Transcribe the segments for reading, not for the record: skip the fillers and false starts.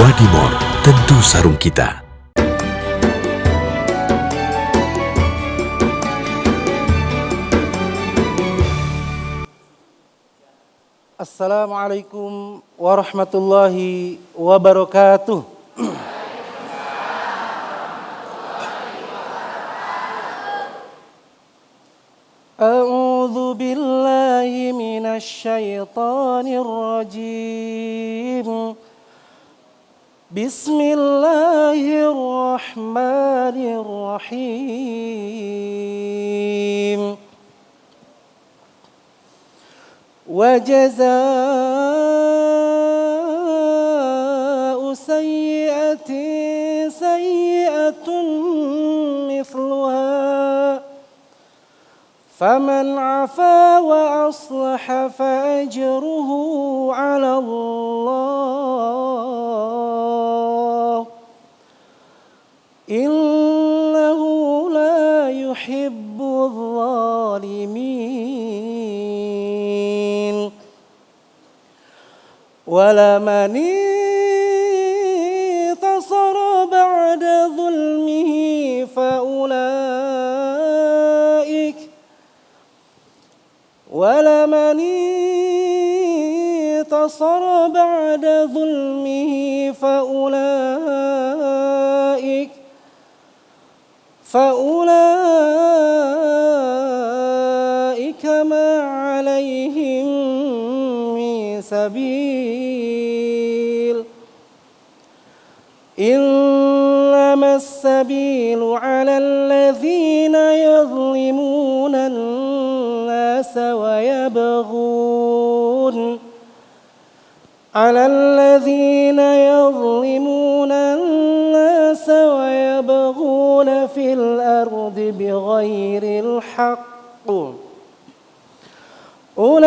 Wadimor, tentu sarung kita. Assalamualaikum warahmatullahi wabarakatuh. A'udzu billahi minasy syaithanir rajim. Bismillahirrahmanirrahim. وجزاء سيئة سيئة مثلها فمن عفا وأصلح فأجره على الله إنه لا يحب الظالمين ولمن انتصر بعد ظلمه فأولئك ما عليهم من سبيل إنما السبيل على الذين يظلمون الناس ويبغون في الأرض بغير الحق أولئك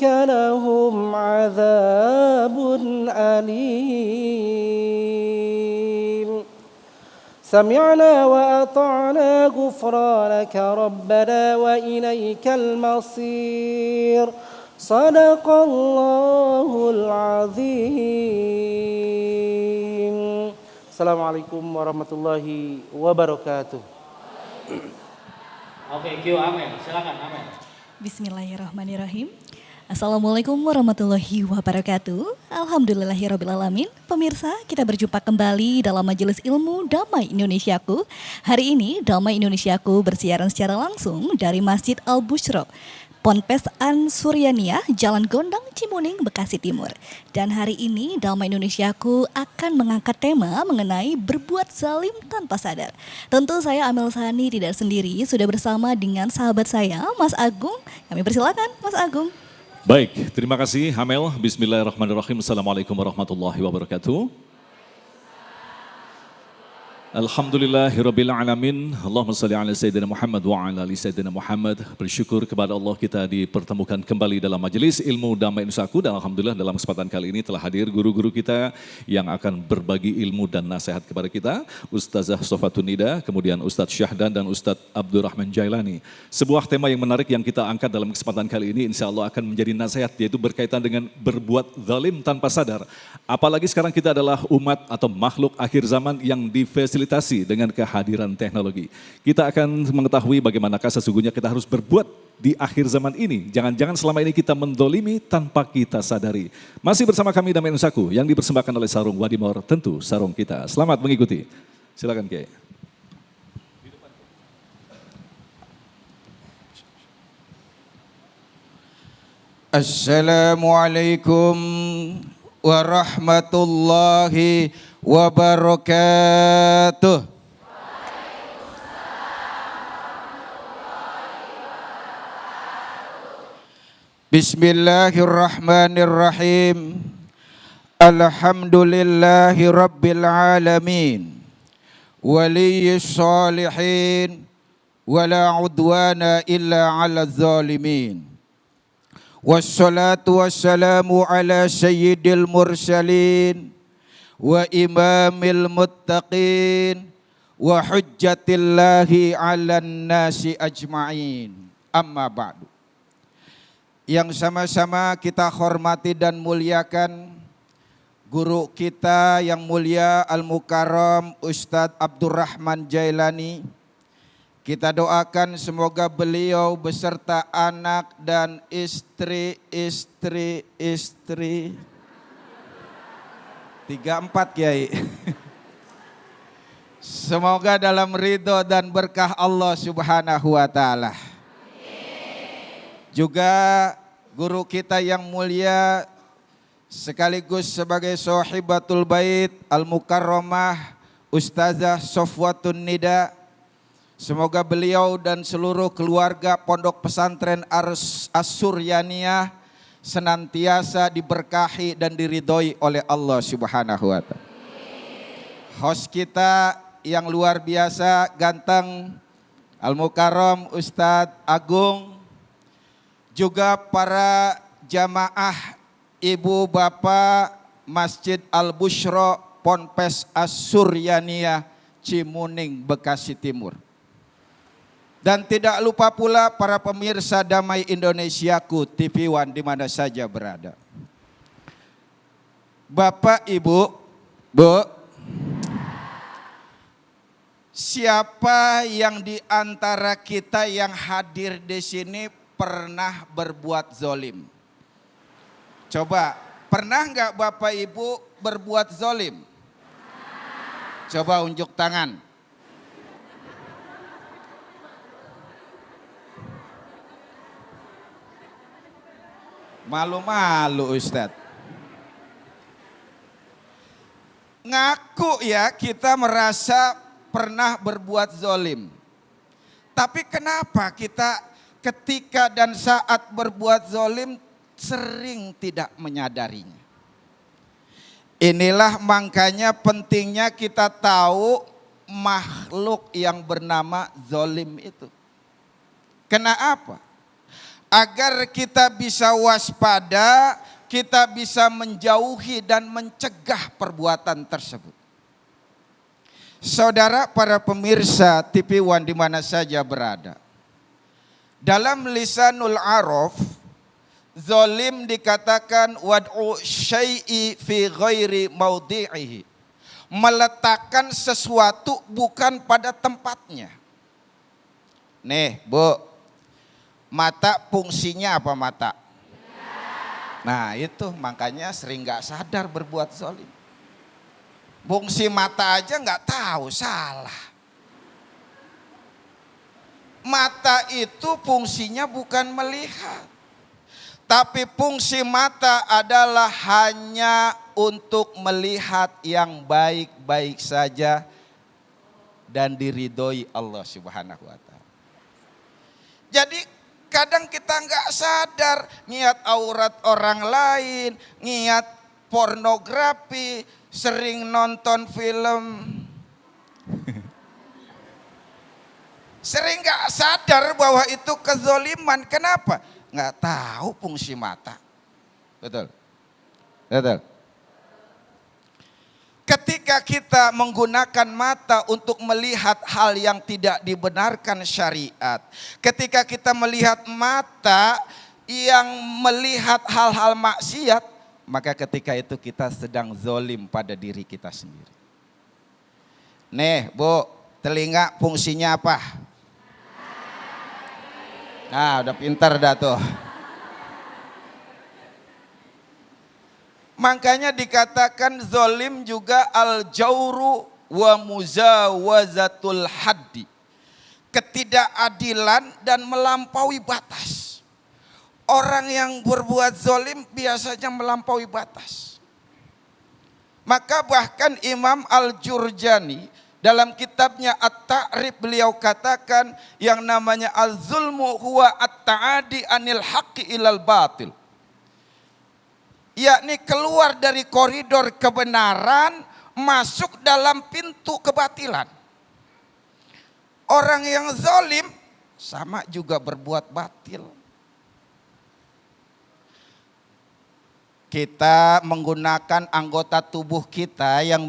لهم عذاب أليم سمعنا وأطعنا غفرانك ربنا وإليك المصير صدق الله العظيم. Assalamualaikum warahmatullahi wabarakatuh. Oke, Q, amin. Silakan, amin. Bismillahirrahmanirrahim. Assalamualaikum warahmatullahi wabarakatuh. Alhamdulillahirrabbilalamin. Pemirsa, kita berjumpa kembali dalam Majelis Ilmu Damai Indonesiaku. Hari ini Damai Indonesiaku bersiaran secara langsung dari Masjid Al-Busyra, Ponpes An Suryania, Jalan Gondang, Cimuning, Bekasi Timur. Dan hari ini Damai Indonesiaku akan mengangkat tema mengenai berbuat zalim tanpa sadar. Tentu saya Amel Sani tidak sendiri, sudah bersama dengan sahabat saya Mas Agung. Kami persilakan Mas Agung. Baik, terima kasih Hamel. Bismillahirrahmanirrahim. Assalamualaikum warahmatullahi wabarakatuh. Alhamdulillahirrabbilalamin. Allahumma salli ala Sayyidina Muhammad wa ala ali Sayyidina Muhammad. Bersyukur kepada Allah kita dipertemukan kembali dalam Majelis Ilmu Damai Indonesiaku. Dan Alhamdulillah dalam kesempatan kali ini telah hadir guru-guru kita yang akan berbagi ilmu dan nasihat kepada kita. Ustazah Sofatun Nida, kemudian Ustadz Syahdan dan Ustadz Abdurrahman Jailani. Sebuah tema yang menarik yang kita angkat dalam kesempatan kali ini insya Allah akan menjadi nasihat, yaitu berkaitan dengan berbuat zalim tanpa sadar. Apalagi sekarang kita adalah umat atau makhluk akhir zaman yang difasilitasi dengan kehadiran teknologi. Kita akan mengetahui bagaimanakah sesungguhnya kita harus berbuat di akhir zaman ini. Jangan-jangan selama ini kita mendolimi tanpa kita sadari. Masih bersama kami Damai Indonesiaku yang dipersembahkan oleh Sarung Wadimor, tentu sarung kita. Selamat mengikuti. Silakan Kiai. Assalamualaikum warahmatullahi wabarakatuh. Bismillahirrahmanirrahim. Alhamdulillahi rabbil alamin. Waliyyis salihin. Wala udwana illa ala zalimin. Wassalatu wassalamu ala sayyidil mursalin wa imamil muttaqin wa hujjatillahi ala nasi ajma'in. Amma ba'du. yang sama-sama kita hormati dan muliakan guru kita yang mulia Al-Mukarram Ustadz Abdurrahman Jailani. Kita doakan semoga beliau beserta anak dan istri 3-4 Kiai. Semoga dalam ridho dan berkah Allah Subhanahu wa taala. Juga guru kita yang mulia sekaligus sebagai sahibatul bait Al-Mukarramah Ustazah Sofwatun Nida. Semoga beliau dan seluruh keluarga Pondok Pesantren As-Suryaniyah senantiasa diberkahi dan diridhoi oleh Allah Subhanahu wa taala. Host kita yang luar biasa ganteng Al-Mukarram Ustadz Agung, juga para jamaah ibu bapak Masjid Al-Bushra Ponpes As-Suryaniyah Cimuning Bekasi Timur. Dan tidak lupa pula para pemirsa Damai Indonesiaku TV One di mana saja berada. Bapak, Ibu, Bu, siapa yang di antara kita yang hadir di sini pernah berbuat zolim? Coba, pernah nggak Bapak Ibu berbuat zolim? Coba unjuk tangan. Malu-malu Ustadz. Ngaku ya kita merasa pernah berbuat zolim. Tapi kenapa kita ketika dan saat berbuat zolim sering tidak menyadarinya? Inilah makanya pentingnya kita tahu makhluk yang bernama zolim itu. Kenapa? Agar kita bisa waspada, kita bisa menjauhi dan mencegah perbuatan tersebut. Saudara para pemirsa TV One di mana saja berada. Dalam lisanul Araf, zolim dikatakan wad'u syai'i fi ghairi maudhi'ihi. Meletakkan sesuatu bukan pada tempatnya. Nih, Bu. Mata fungsinya apa mata? Nah itu makanya sering gak sadar berbuat zolim. Fungsi mata aja gak tahu salah. Mata itu fungsinya bukan melihat. Tapi fungsi mata adalah hanya untuk melihat yang baik-baik saja dan diridhoi Allah Subhanahu wa taala. Jadi kadang kita nggak sadar niat aurat orang lain, niat pornografi, sering nonton film. Sering nggak sadar bahwa itu kezoliman. Kenapa? Nggak tahu fungsi mata. Betul. Betul. Ketika kita menggunakan mata untuk melihat hal yang tidak dibenarkan syariat, ketika kita melihat mata yang melihat hal-hal maksiat, maka ketika itu kita sedang zolim pada diri kita sendiri. Nih Bu, telinga fungsinya apa? Nah udah pintar dah tuh. Makanya dikatakan zolim juga al-jauru wa muzawazatul haddi. Ketidakadilan dan melampaui batas. Orang yang berbuat zolim biasanya melampaui batas. Maka bahkan Imam Al-Jurjani dalam kitabnya At-Ta'rif beliau katakan yang namanya al-zulmu huwa at-ta'adi anil haqqi ilal batil. Yakni keluar dari koridor kebenaran, masuk dalam pintu kebatilan. Orang yang zalim sama juga berbuat batil. Kita menggunakan anggota tubuh kita yang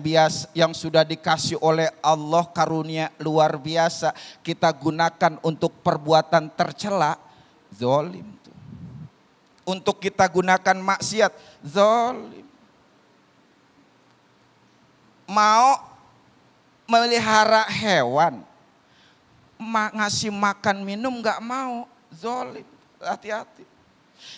sudah dikasih oleh Allah karunia luar biasa, kita gunakan untuk perbuatan tercela, zalim. untuk kita gunakan maksiat, zalim. Mau melihara hewan, ngasih makan minum nggak mau, zalim. Hati-hati.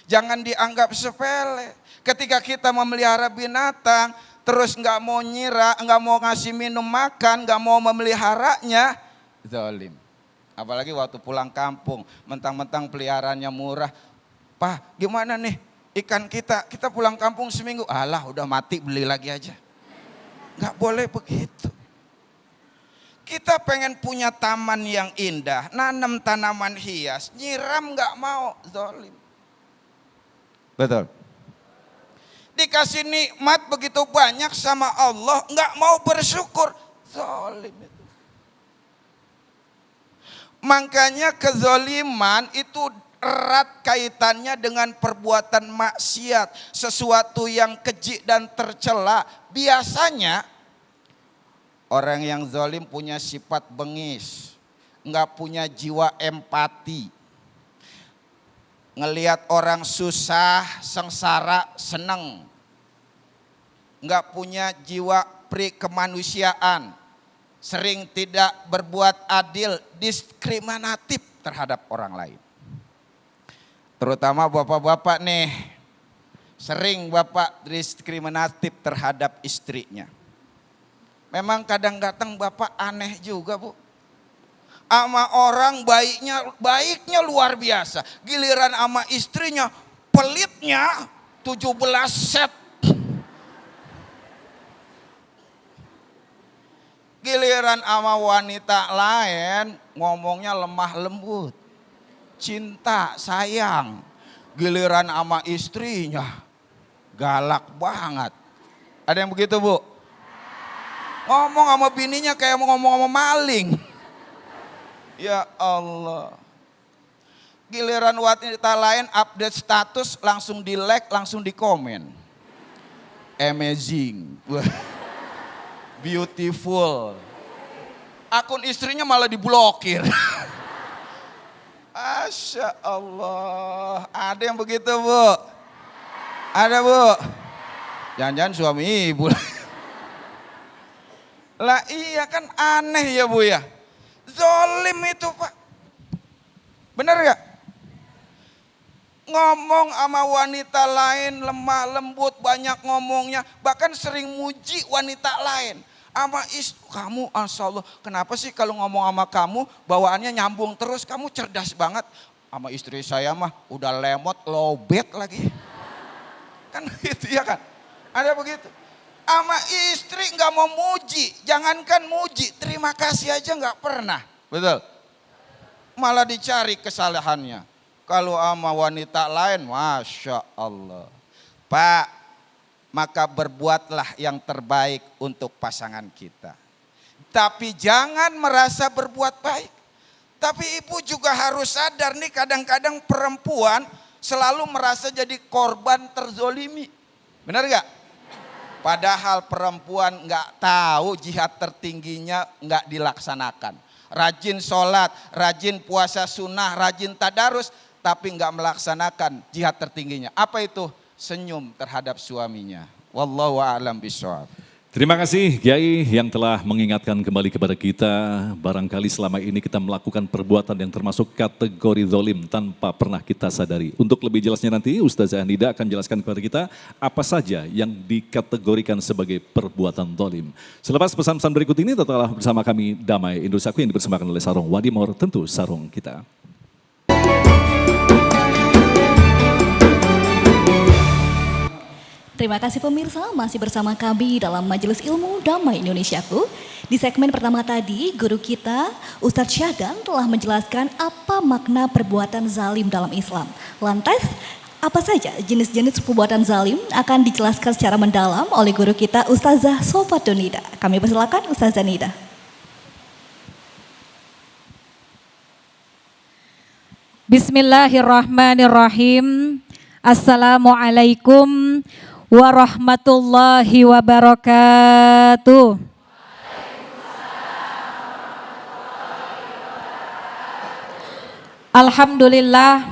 Jangan dianggap sepele. Ketika kita memelihara binatang, terus nggak mau nyira, nggak mau ngasih minum makan, nggak mau memeliharanya, zalim. Apalagi waktu pulang kampung, mentang-mentang peliharaannya murah. Pak, gimana nih ikan kita pulang kampung seminggu, alah udah mati beli lagi aja. Nggak boleh begitu. Kita pengen punya taman yang indah, nanam tanaman hias, nyiram nggak mau, zalim. Betul. Dikasih nikmat begitu banyak sama Allah, nggak mau bersyukur, zalim itu. Makanya kezaliman itu erat kaitannya dengan perbuatan maksiat, sesuatu yang keji dan tercela. Biasanya orang yang zalim punya sifat bengis, nggak punya jiwa empati. Ngelihat orang susah, sengsara, seneng. Nggak punya jiwa kemanusiaan. Sering tidak berbuat adil, diskriminatif terhadap orang lain. Terutama bapak-bapak nih, sering bapak diskriminatif terhadap istrinya. Memang kadang-kadang bapak aneh juga, Bu. Sama orang baiknya luar biasa. Giliran sama istrinya pelitnya 17 set. Giliran sama wanita lain ngomongnya lemah lembut. Cinta, sayang. Giliran sama istrinya galak banget. Ada yang begitu, Bu? Ngomong sama bininya kayak mau ngomong sama maling. Ya Allah. Giliran wanita lain update status langsung di like, langsung di komen. Amazing. Beautiful. Akun istrinya malah diblokir. Masya Allah. Ada yang begitu, Bu? Ada, Bu? Jangan-jangan suami ibu. Lah iya kan aneh ya, Bu ya. Zolim itu, Pak. Benar gak? Ngomong sama wanita lain lemah lembut, banyak ngomongnya, bahkan sering muji wanita lain. Sama istri, kamu Masya Allah, kenapa sih kalau ngomong sama kamu bawaannya nyambung terus, kamu cerdas banget. Sama istri saya mah udah lemot, lobet lagi. Kan gitu ya kan? Ada begitu. Sama istri nggak mau muji, jangankan muji, terima kasih aja nggak pernah, betul? Malah dicari kesalahannya. Kalau sama wanita lain, Masya Allah. Pak, maka berbuatlah yang terbaik untuk pasangan kita. Tapi jangan merasa berbuat baik. Tapi ibu juga harus sadar nih, kadang-kadang perempuan selalu merasa jadi korban terzolimi. Benar gak? Padahal perempuan nggak tahu jihad tertingginya nggak dilaksanakan. Rajin sholat, rajin puasa sunnah, rajin tadarus, tapi nggak melaksanakan jihad tertingginya. Apa itu? Senyum terhadap suaminya. Wallahu a'lam bishawab. Terima kasih Kiai yang telah mengingatkan kembali kepada kita. Barangkali selama ini kita melakukan perbuatan yang termasuk kategori zalim tanpa pernah kita sadari. Untuk lebih jelasnya nanti Ustazah Nida akan jelaskan kepada kita apa saja yang dikategorikan sebagai perbuatan zalim. Selepas pesan-pesan berikut ini tetaplah bersama kami Damai Indonesiaku yang dipersembahkan oleh Sarung Wadimor, tentu sarung kita. Terima kasih pemirsa, masih bersama kami dalam Majelis Ilmu Damai Indonesiaku. Di segmen pertama tadi, guru kita Ustadz Syahdan telah menjelaskan apa makna perbuatan zalim dalam Islam. Lantas, apa saja jenis-jenis perbuatan zalim akan dijelaskan secara mendalam oleh guru kita Ustazah Sofatun Nida. Kami persilakan Ustazah Nida. Bismillahirrahmanirrahim. Assalamualaikum warahmatullahi wabarakatuh. Alhamdulillah,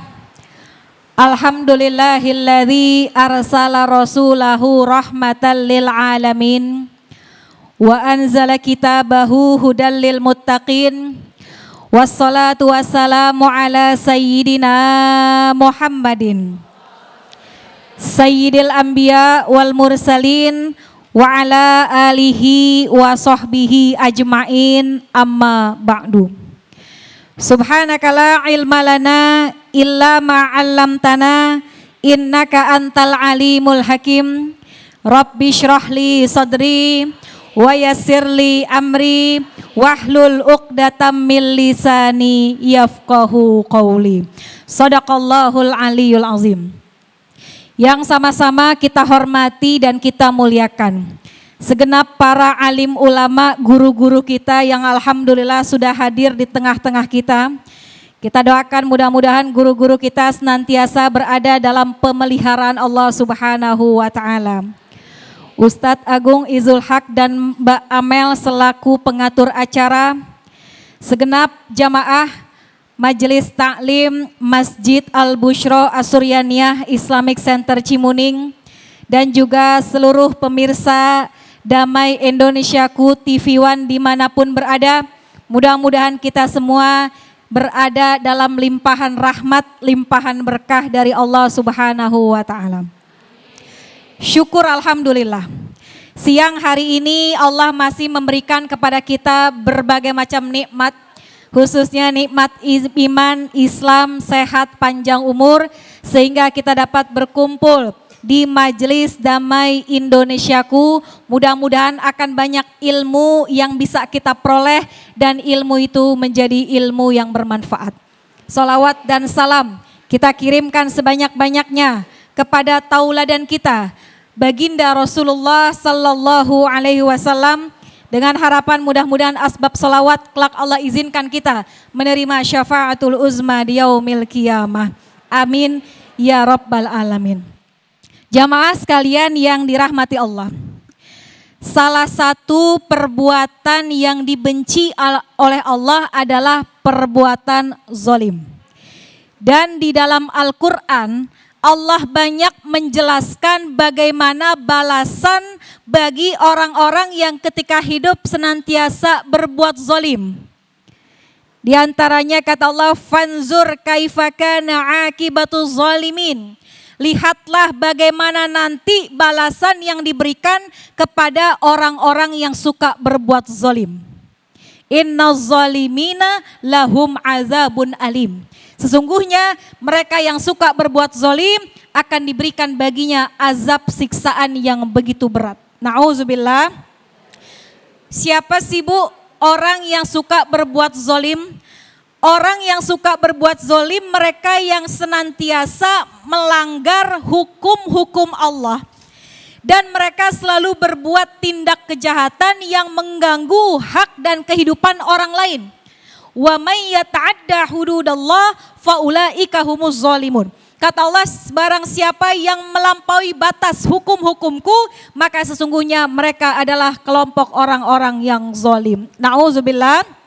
Alhamdulillahilladzi arsala rasulahu rahmatan lil alamin wa anzala kitabahu hudal lil muttaqin. Wassalatu wassalamu ala sayyidina Muhammadin sayyidil anbiya wal mursalin wa ala alihi wa sahbihi ajma'in, amma ba'du. Subhanaka la ilma lana illa ma 'allamtana innaka antal alimul hakim. Rabbi shrah li sadri wa yassir li amri wahlul 'uqdatam min lisani yafqahu qawli. Shadaqallahul aliyul azim. Yang sama-sama kita hormati dan kita muliakan segenap para alim ulama, guru-guru kita yang alhamdulillah sudah hadir di tengah-tengah kita. Kita doakan mudah-mudahan guru-guru kita senantiasa berada dalam pemeliharaan Allah Subhanahu wa taala. Ustadz Agung Izul Haq dan Mbak Amel selaku pengatur acara, segenap jamaah Majelis Taklim Masjid Al-Bushra Asuryaniyah Islamic Center Cimuning, dan juga seluruh pemirsa Damai Indonesiaku TV One dimanapun berada, mudah-mudahan kita semua berada dalam limpahan rahmat, limpahan berkah dari Allah Subhanahu wa taala. Syukur alhamdulillah. Siang hari ini Allah masih memberikan kepada kita berbagai macam nikmat, khususnya nikmat iman, Islam, sehat, panjang umur, sehingga kita dapat berkumpul di Majelis Damai Indonesiaku. Mudah-mudahan akan banyak ilmu yang bisa kita peroleh dan ilmu itu menjadi ilmu yang bermanfaat. Salawat dan salam kita kirimkan sebanyak-banyaknya kepada tauladan kita, baginda Rasulullah Sallallahu Alaihi Wasallam, dengan harapan mudah-mudahan asbab salawat kelak Allah izinkan kita menerima syafaatul uzma di yaumil qiyamah. Amin ya rabbal alamin. Jamaah sekalian yang dirahmati Allah, salah satu perbuatan yang dibenci oleh Allah adalah perbuatan zalim. Dan di dalam Al-Quran Allah banyak menjelaskan bagaimana balasan bagi orang-orang yang ketika hidup senantiasa berbuat zalim. Di antaranya kata Allah, fanzur kaifa kana aqibatu zalimin. Lihatlah bagaimana nanti balasan yang diberikan kepada orang-orang yang suka berbuat zalim. Inna zalimina lahum azabun alim. Sesungguhnya mereka yang suka berbuat zalim akan diberikan baginya azab siksaan yang begitu berat. Na'udzubillah. Siapa sih Bu orang yang suka berbuat zalim? Orang yang suka berbuat zalim mereka yang senantiasa melanggar hukum-hukum Allah. Dan mereka selalu berbuat tindak kejahatan yang mengganggu hak dan kehidupan orang lain. Wa may yata'adda hududallah faulaika humuz zalimun. Kata Allah, barang siapa yang melampaui batas hukum-hukumku, maka sesungguhnya mereka adalah kelompok orang-orang yang zalim. Na'udzubillah.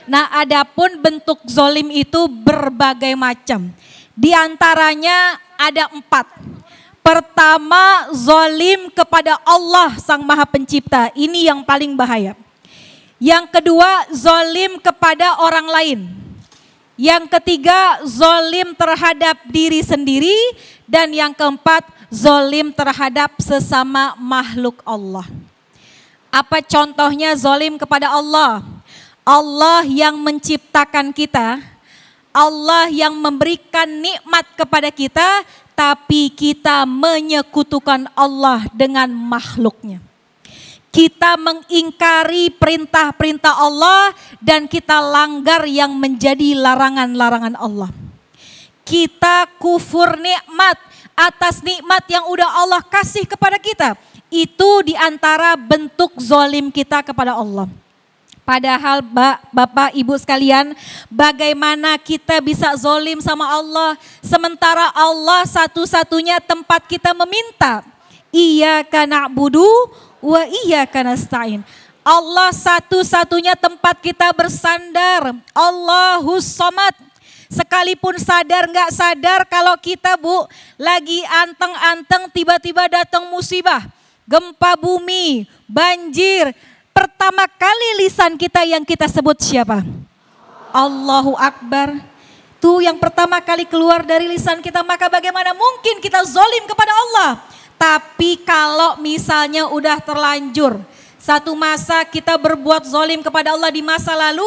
Nah, adapun bentuk zalim itu berbagai macam. Di antaranya ada 4. Pertama, zalim kepada Allah Sang Maha Pencipta. Ini yang paling bahaya. Yang kedua, zalim kepada orang lain. Yang ketiga, zalim terhadap diri sendiri. Dan yang keempat, zalim terhadap sesama makhluk Allah. Apa contohnya zalim kepada Allah? Allah yang menciptakan kita, Allah yang memberikan nikmat kepada kita, tapi kita menyekutukan Allah dengan makhluknya. Kita mengingkari perintah-perintah Allah dan kita langgar yang menjadi larangan-larangan Allah. Kita kufur nikmat atas nikmat yang udah Allah kasih kepada kita. Itu diantara bentuk zalim kita kepada Allah. Padahal Bapak Ibu sekalian, bagaimana kita bisa zalim sama Allah sementara Allah satu-satunya tempat kita meminta. Iyyaka na'budu wa iyyaka nasta'in. Allah satu-satunya tempat kita bersandar. Allahus Samad. Sekalipun sadar nggak sadar kalau kita Bu lagi anteng-anteng tiba-tiba datang musibah, gempa bumi, banjir. Pertama kali lisan kita yang kita sebut siapa? Allahu Akbar. Itu yang pertama kali keluar dari lisan kita, maka bagaimana mungkin kita zolim kepada Allah? Tapi kalau misalnya udah terlanjur, satu masa kita berbuat zolim kepada Allah di masa lalu,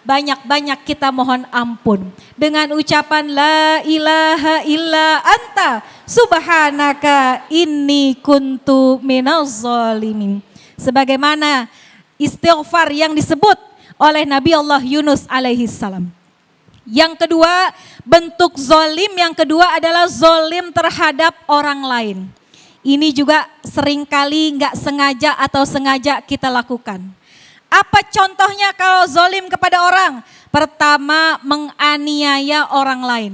banyak-banyak kita mohon ampun. Dengan ucapan la ilaha illa anta subhanaka inni kuntu minaz zalimin. Sebagaimana istighfar yang disebut oleh Nabi Allah Yunus alaihi salam. Yang kedua, bentuk zolim yang kedua adalah zolim terhadap orang lain. Ini juga seringkali nggak sengaja atau sengaja kita lakukan. Apa contohnya kalau zolim kepada orang? Pertama, menganiaya orang lain.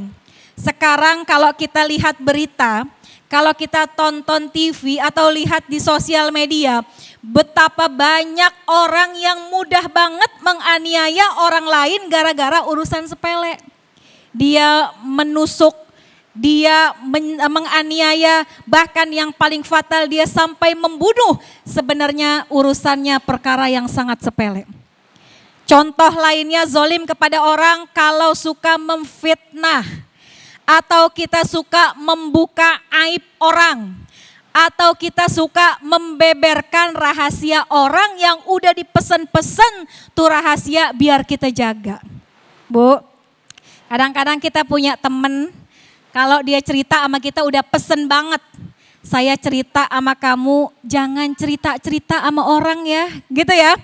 Sekarang kalau kita lihat berita, kalau kita tonton TV atau lihat di sosial media, betapa banyak orang yang mudah banget menganiaya orang lain gara-gara urusan sepele. Dia menusuk, dia menganiaya, bahkan yang paling fatal dia sampai membunuh. Sebenarnya urusannya perkara yang sangat sepele. Contoh lainnya zolim kepada orang kalau suka memfitnah. Atau kita suka membuka aib orang. Atau kita suka membeberkan rahasia orang yang udah dipesen-pesen tuh rahasia biar kita jaga. Bu, kadang-kadang kita punya temen, kalau dia cerita sama kita udah pesen banget. Saya cerita sama kamu, jangan cerita-cerita sama orang ya, gitu ya.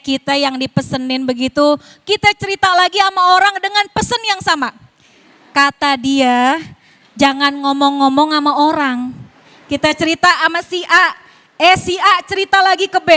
Kita yang dipesenin begitu, kita cerita lagi sama orang dengan pesen yang sama. Kata dia, jangan ngomong-ngomong sama orang. Kita cerita sama si A, si A cerita lagi ke B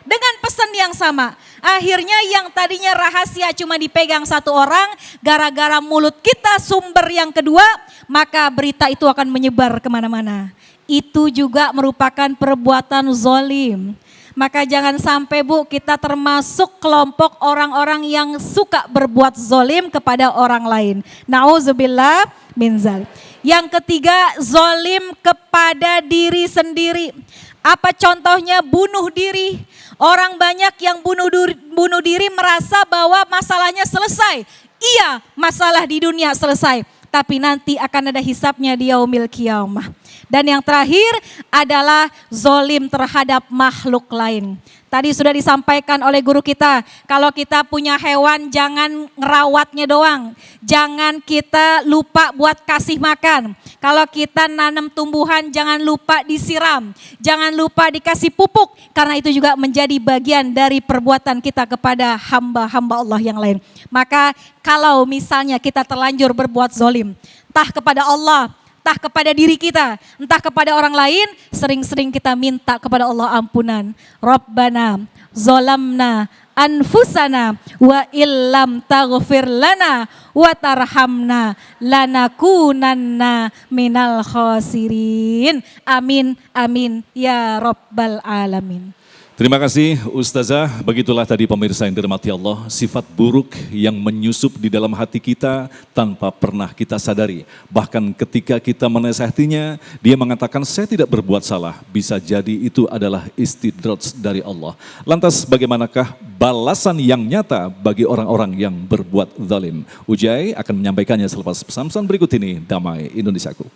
dengan pesan yang sama. Akhirnya yang tadinya rahasia cuma dipegang satu orang, gara-gara mulut kita sumber yang kedua, maka berita itu akan menyebar kemana-mana. Itu juga merupakan perbuatan zolim. Maka jangan sampai Bu kita termasuk kelompok orang-orang yang suka berbuat zolim kepada orang lain. Nauzubillah min zalik. Yang ketiga, zolim kepada diri sendiri. Apa contohnya? Bunuh diri. Orang banyak yang bunuh diri merasa bahwa masalahnya selesai. Iya, masalah di dunia selesai. Tapi nanti akan ada hisabnya di yaumil qiyamah. Dan yang terakhir adalah zolim terhadap makhluk lain. Tadi sudah disampaikan oleh guru kita, kalau kita punya hewan jangan ngerawatnya doang. Jangan kita lupa buat kasih makan. Kalau kita nanam tumbuhan jangan lupa disiram. Jangan lupa dikasih pupuk, karena itu juga menjadi bagian dari perbuatan kita kepada hamba-hamba Allah yang lain. Maka kalau misalnya kita terlanjur berbuat zolim, entah kepada Allah, entah kepada diri kita, entah kepada orang lain, sering-sering kita minta kepada Allah ampunan. Rabbana zolamna anfusana wa illam taghfir lana wa tarhamna lanakunanna minal khasirin. Amin, amin, ya Rabbal alamin. Terima kasih Ustazah, begitulah tadi pemirsa yang dirahmati Allah, sifat buruk yang menyusup di dalam hati kita tanpa pernah kita sadari. Bahkan ketika kita menasihatinya, dia mengatakan saya tidak berbuat salah, bisa jadi itu adalah istidraj dari Allah. Lantas bagaimanakah balasan yang nyata bagi orang-orang yang berbuat zalim? Ujai akan menyampaikannya selepas pesan-pesan berikut ini, Damai Indonesiaku.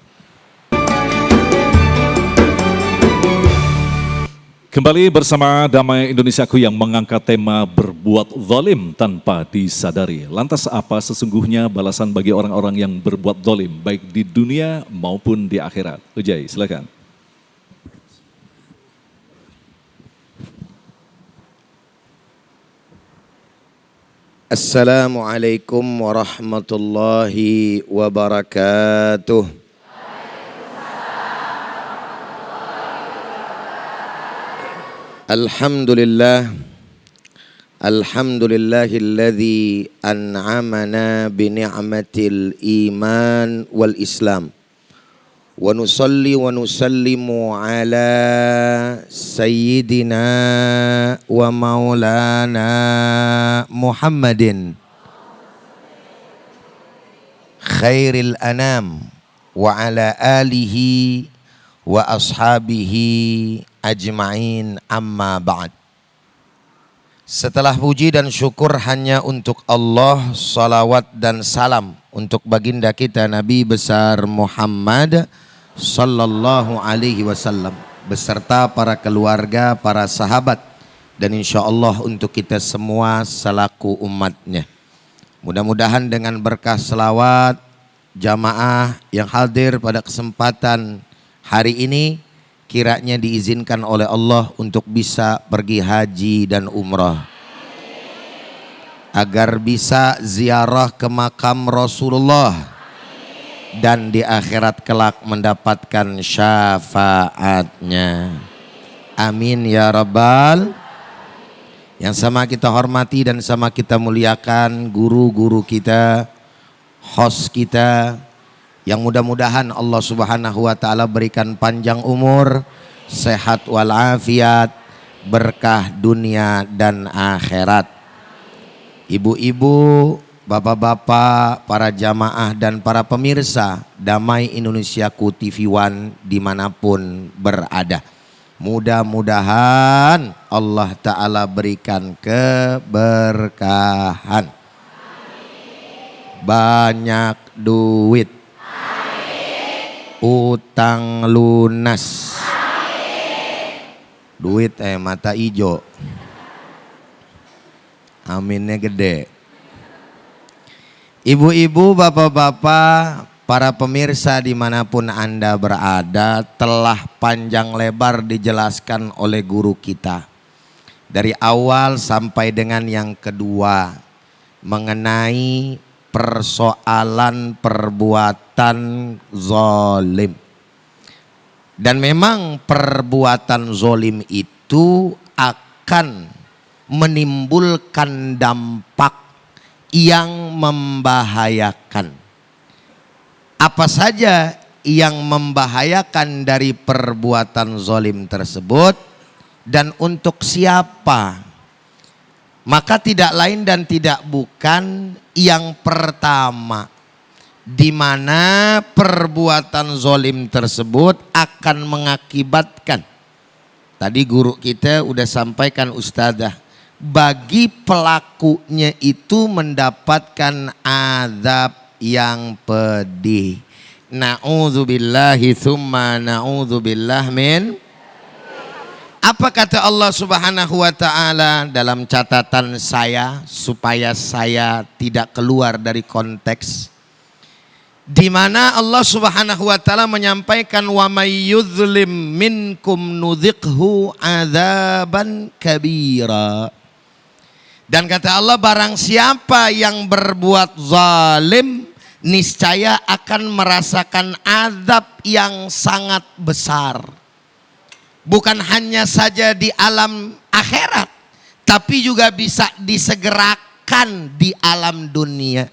Kembali bersama Damai Indonesiaku yang mengangkat tema berbuat zalim tanpa disadari. Lantas apa sesungguhnya balasan bagi orang-orang yang berbuat zalim baik di dunia maupun di akhirat? Ujai, silakan. Assalamualaikum warahmatullahi wabarakatuh. Alhamdulillah, alhamdulillahilladzi an'amana bini'matil iman wal islam. Wa nusalli wa nusallimu ala sayyidina wa maulana Muhammadin khairil anam wa ala alihi wa ashabihi ajma'in amma ba'd. Setelah puji dan syukur hanya untuk Allah, salawat dan salam untuk baginda kita Nabi besar Muhammad sallallahu alaihi wasallam beserta para keluarga, para sahabat, dan insya Allah untuk kita semua selaku umatnya. Mudah-mudahan dengan berkah selawat jamaah yang hadir pada kesempatan hari ini kiranya diizinkan oleh Allah untuk bisa pergi haji dan umrah, agar bisa ziarah ke makam Rasulullah dan di akhirat kelak mendapatkan syafaatnya. Amin ya rabbal. Yang sama kita hormati dan sama kita muliakan guru-guru kita, host kita, yang mudah-mudahan Allah Subhanahu wa taala berikan panjang umur, sehat walafiat, berkah dunia dan akhirat. Ibu-ibu, bapak-bapak, para jamaah dan para pemirsa Damai Indonesiaku TV One dimanapun berada, mudah-mudahan Allah Ta'ala berikan keberkahan, banyak duit, utang lunas, duit mata ijo, aminnya gede. Ibu-ibu, bapak-bapak, para pemirsa dimanapun Anda berada, telah panjang lebar dijelaskan oleh guru kita dari awal sampai dengan yang kedua mengenai persoalan perbuatan zolim. Dan memang perbuatan zolim itu akan menimbulkan dampak yang membahayakan. Apa saja yang membahayakan dari perbuatan zolim tersebut dan untuk siapa? Maka tidak lain dan tidak bukan yang pertama, di mana perbuatan zolim tersebut akan mengakibatkan, tadi guru kita udah sampaikan ustadzah, bagi pelakunya itu mendapatkan azab yang pedih. Na'udzubillahi tsumma na'udzubillah min. Apa kata Allah Subhanahu wa taala dalam catatan saya supaya saya tidak keluar dari konteks, di mana Allah Subhanahu wa taala menyampaikan wa may yuzlim minkum nudziqhu adzaban kabira. Dan kata Allah, barang siapa yang berbuat zalim niscaya akan merasakan azab yang sangat besar. Bukan hanya saja di alam akhirat, tapi juga bisa disegerakan di alam dunia.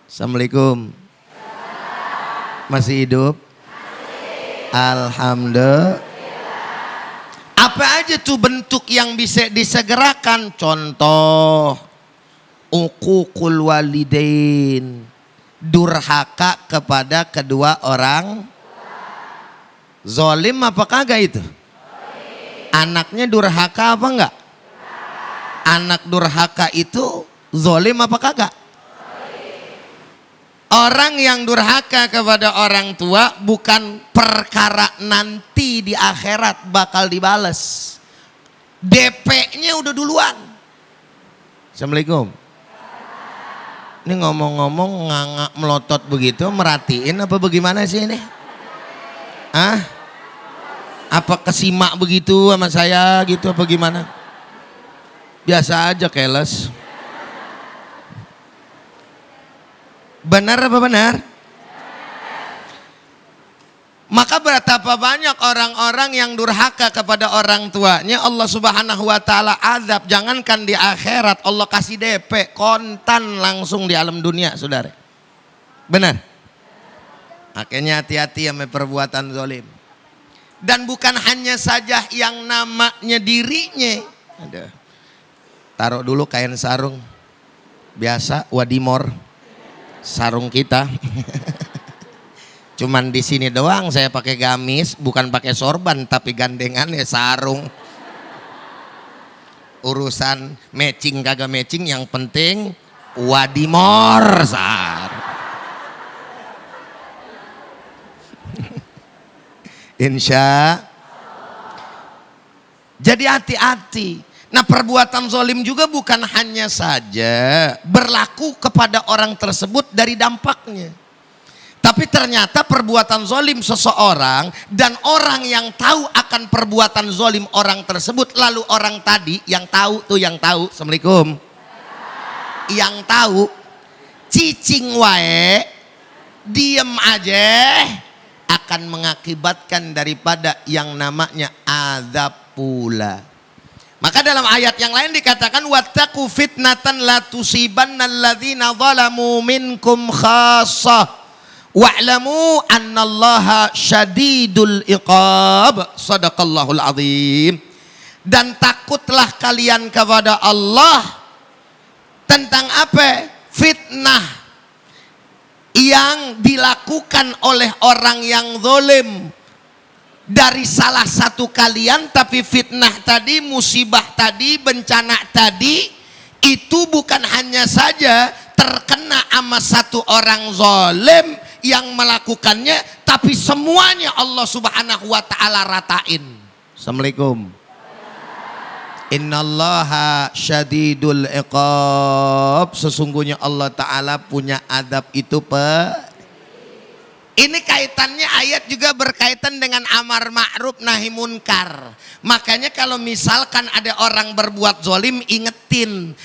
Assalamualaikum. Masih hidup? Alhamdulillah. Apa aja tuh bentuk yang bisa disegerakan? Contoh, uququl walidain, durhaka kepada kedua orang. Zolim apa kagak itu? Anaknya durhaka apa enggak? Anak durhaka itu zolim apa kagak? Orang yang durhaka kepada orang tua bukan perkara nanti di akhirat bakal dibales. DP-nya udah duluan. Assalamualaikum. Ini ngomong-ngomong ngangak melotot begitu, merhatiin apa bagaimana sih ini? Ah? Apa kesimak begitu sama saya gitu apa gimana? Biasa aja keles. Benar apa benar? Maka betapa banyak orang-orang yang durhaka kepada orang tuanya, Allah Subhanahu wa taala azab. Jangankan di akhirat, Allah kasih DP kontan langsung di alam dunia, Saudara. Benar? Makanya hati-hati sama perbuatan zalim. Dan bukan hanya saja yang namanya dirinya. Ada. Taruh dulu kain sarung. Biasa wadimor. sarung kita. Cuman di sini doang saya pakai gamis, bukan pakai sorban tapi gandengannya sarung. Urusan matching kagak matching, yang penting wadimor sar. Insya. Jadi hati-hati. Nah, perbuatan zolim juga bukan hanya saja berlaku kepada orang tersebut dari dampaknya. Tapi ternyata perbuatan zolim seseorang dan orang yang tahu akan perbuatan zolim orang tersebut, lalu orang tadi yang tahu tuh, yang tahu, assalamualaikum, yang tahu cicing wae, diem aja, akan mengakibatkan daripada yang namanya azab pula. Maka dalam ayat yang lain dikatakan wattaqu fitnatan la tusibannal ladzina zalamu minkum khassah. Wa'lamu annallaha syadidul iqab. Sadaqallahul azim. Dan takutlah kalian kepada Allah tentang apa? Fitnah yang dilakukan oleh orang yang zalim dari salah satu kalian. Tapi fitnah tadi, musibah tadi, bencana tadi, itu bukan hanya saja terkena sama satu orang zalim yang melakukannya, tapi semuanya Allah Subhanahu wa taala ratain. Assalamualaikum. Innallaha syadidul iqab. Sesungguhnya Allah taala punya adab itu Ini kaitannya ayat juga berkaitan dengan amar ma'ruf nahi munkar. Makanya kalau misalkan ada orang berbuat zolim, ingetin.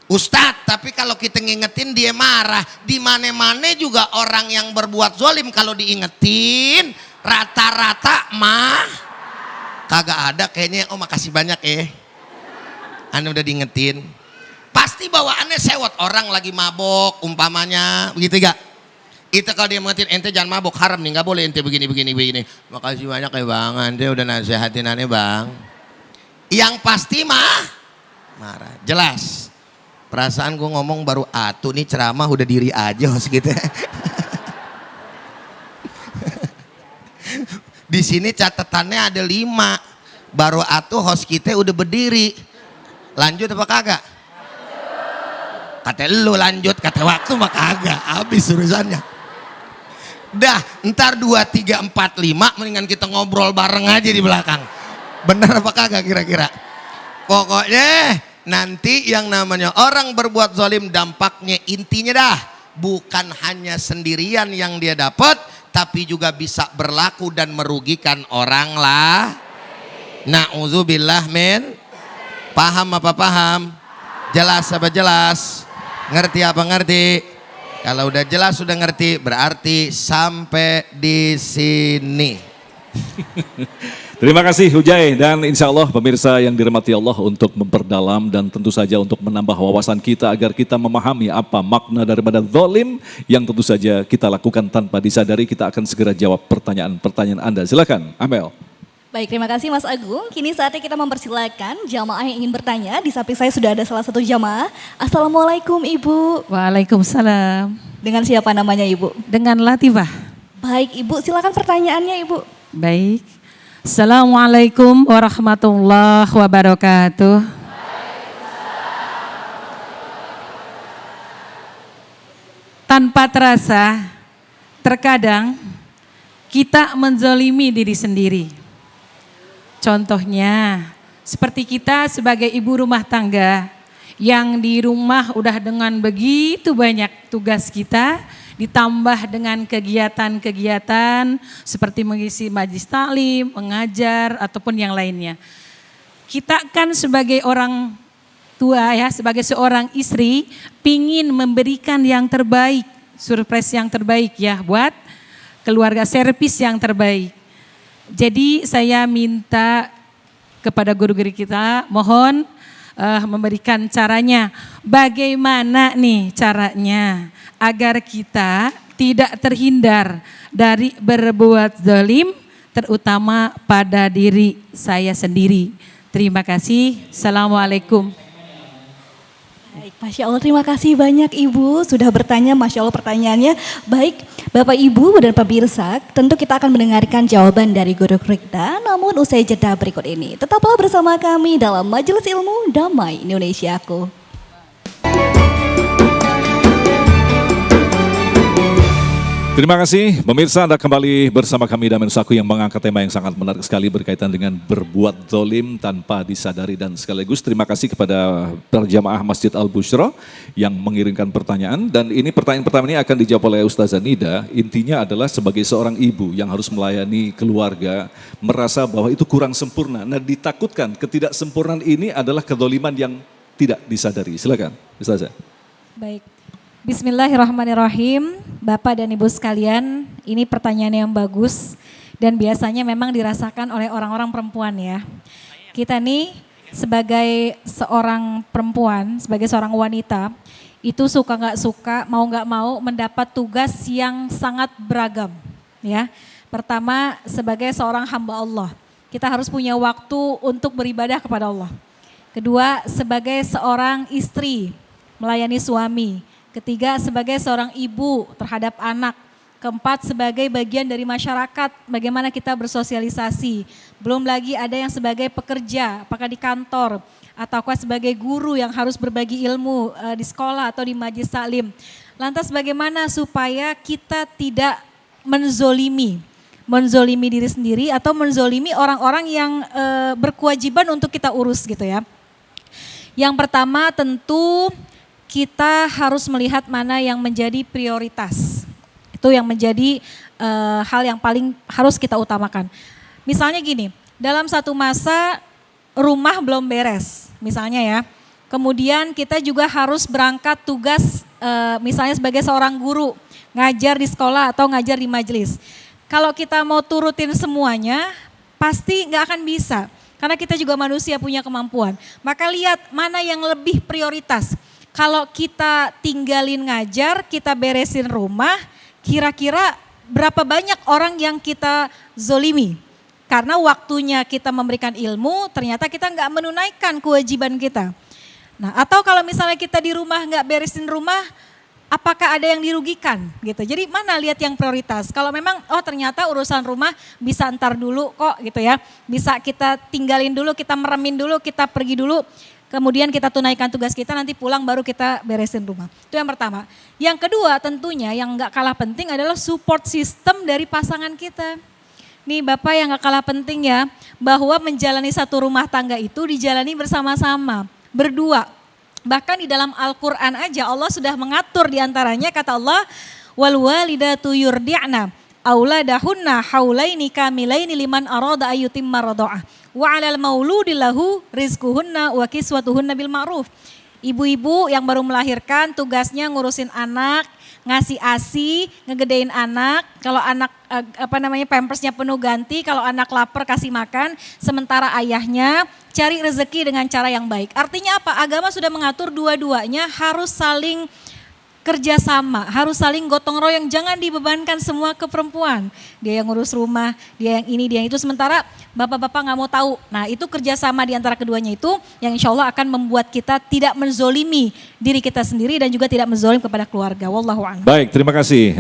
Ustadz, tapi kalau kita ngingetin dia marah. Di mana-mana juga orang yang berbuat zolim kalau diingetin rata-rata kagak ada kayaknya. Oh, makasih banyak Anda udah diingetin. Pasti bawaannya sewot, orang lagi mabok umpamanya, begitu gak? Itu kalau dia mengingetin, ente jangan mabok, haram nih, gak boleh ente begini. Makasih banyak ya bang, ente udah nasihatin aneh bang. Yang pasti marah, jelas. Perasaan gue ngomong baru atuh nih ceramah udah diri aja host gitu. Di sini catatannya ada 5. Baru atuh host kita udah berdiri. Lanjut apa kagak? Kata lu lanjut, kata waktu mah kagak. Habis urusannya. Dah, ntar 2, 3, 4, 5 mendingan kita ngobrol bareng aja di belakang. Bener apa kagak kira-kira? Pokoknya nanti yang namanya orang berbuat zalim dampaknya intinya dah bukan hanya sendirian yang dia dapat, tapi juga bisa berlaku dan merugikan orang lah. Na'udzubillah min. Paham apa paham? Jelas apa jelas? Ngerti apa ngerti? Kalau udah jelas sudah ngerti berarti sampai di sini. Terima kasih Hujai, dan insya Allah pemirsa yang dirahmati Allah untuk memperdalam dan tentu saja untuk menambah wawasan kita agar kita memahami apa makna daripada zalim yang tentu saja kita lakukan tanpa disadari. Kita akan segera jawab pertanyaan-pertanyaan Anda. Silakan Amel. Baik, terima kasih Mas Agung. Kini saatnya kita mempersilakan jamaah yang ingin bertanya. Di samping saya sudah ada salah satu jamaah. Assalamualaikum Ibu. Waalaikumsalam. Dengan siapa namanya Ibu? Dengan Latifah. Baik Ibu, silakan pertanyaannya Ibu. Baik. Assalamualaikum warahmatullahi wabarakatuh. Tanpa terasa, terkadang kita menzalimi diri sendiri. Contohnya, seperti kita sebagai ibu rumah tangga yang di rumah udah dengan begitu banyak tugas kita, ditambah dengan kegiatan-kegiatan seperti mengisi majlis taklim, mengajar, ataupun yang lainnya. Kita kan sebagai orang tua ya, sebagai seorang istri, pingin memberikan yang terbaik, surprise yang terbaik ya buat keluarga, servis yang terbaik. Jadi saya minta kepada guru-guru kita, mohon memberikan caranya. Bagaimana nih caranya agar kita tidak terhindar dari berbuat zalim, terutama pada diri saya sendiri. Terima kasih. Assalamualaikum. Baik, Masya Allah, terima kasih banyak Ibu sudah bertanya, Masya Allah pertanyaannya. Baik, Bapak Ibu dan pemirsa, tentu kita akan mendengarkan jawaban dari guru kita, namun usai jeda berikut ini. Tetaplah bersama kami dalam Majelis Ilmu Damai Indonesiaku. Terima kasih pemirsa, Anda kembali bersama kami Damai Nusaku yang mengangkat tema yang sangat menarik sekali berkaitan dengan berbuat zalim tanpa disadari, dan sekaligus terima kasih kepada perjamaah Masjid Al-Bushra yang mengirimkan pertanyaan, dan ini pertanyaan pertama ini akan dijawab oleh Ustazah Nida. Intinya adalah sebagai seorang ibu yang harus melayani keluarga merasa bahwa itu kurang sempurna. Nah, ditakutkan ketidaksempurnaan ini adalah kezaliman yang tidak disadari. Silakan Ustazah. Baik. Bismillahirrahmanirrahim. Bapak dan Ibu sekalian, ini pertanyaan yang bagus dan biasanya memang dirasakan oleh orang-orang perempuan ya. Kita nih sebagai seorang perempuan, sebagai seorang wanita, itu suka nggak suka, mau nggak mau mendapat tugas yang sangat beragam ya. Pertama, sebagai seorang hamba Allah, kita harus punya waktu untuk beribadah kepada Allah. Kedua, sebagai seorang istri, melayani suami. Ketiga, sebagai seorang ibu terhadap anak. Keempat, sebagai bagian dari masyarakat, bagaimana kita bersosialisasi. Belum lagi ada yang sebagai pekerja, apakah di kantor, ataukah sebagai guru yang harus berbagi ilmu di sekolah atau di majlis taklim. Lantas bagaimana supaya kita tidak menzolimi diri sendiri atau menzolimi orang-orang yang berkewajiban untuk kita urus gitu ya. Yang pertama tentu kita harus melihat mana yang menjadi prioritas. Itu yang menjadi hal yang paling harus kita utamakan. Misalnya gini, dalam satu masa rumah belum beres misalnya ya. Kemudian kita juga harus berangkat tugas misalnya sebagai seorang guru, ngajar di sekolah atau ngajar di majelis. Kalau kita mau turutin semuanya pasti nggak akan bisa. Karena kita juga manusia punya kemampuan. Maka lihat mana yang lebih prioritas. Kalau kita tinggalin ngajar, kita beresin rumah, kira-kira berapa banyak orang yang kita zolimi? Karena waktunya kita memberikan ilmu, ternyata kita nggak menunaikan kewajiban kita. Nah, atau kalau misalnya kita di rumah nggak beresin rumah, apakah ada yang dirugikan gitu? Jadi mana lihat yang prioritas? Kalau memang ternyata urusan rumah bisa antar dulu kok gitu ya, bisa kita tinggalin dulu, kita meremin dulu, kita pergi dulu. Kemudian kita tunaikan tugas kita, nanti pulang baru kita beresin rumah. Itu yang pertama. Yang kedua tentunya yang gak kalah penting adalah support system dari pasangan kita. Nih Bapak yang gak kalah penting ya, bahwa menjalani satu rumah tangga itu dijalani bersama-sama, berdua. Bahkan di dalam Al-Quran aja Allah sudah mengatur diantaranya, kata Allah, wal walidatu yurdi'na auladahunna haulaini kamilaini liman arada ayyutimma radha'ah. Wa 'alal mauludi lahu rizquhunna wa kiswatuhunna bil ma'ruf. Ibu-ibu yang baru melahirkan tugasnya ngurusin anak, ngasih ASI, ngegedein anak. Kalau anak pampersnya penuh ganti, kalau anak lapar kasih makan, sementara ayahnya cari rezeki dengan cara yang baik. Artinya apa? Agama sudah mengatur dua-duanya harus saling kerjasama, harus saling gotong royong, jangan dibebankan semua ke perempuan. Dia yang ngurus rumah, dia yang ini, dia yang itu, sementara bapak-bapak nggak mau tahu. Nah itu kerjasama di antara keduanya itu yang insya Allah akan membuat kita tidak menzolimi diri kita sendiri dan juga tidak menzolim kepada keluarga. Wallahu a'lam. Baik, terima kasih.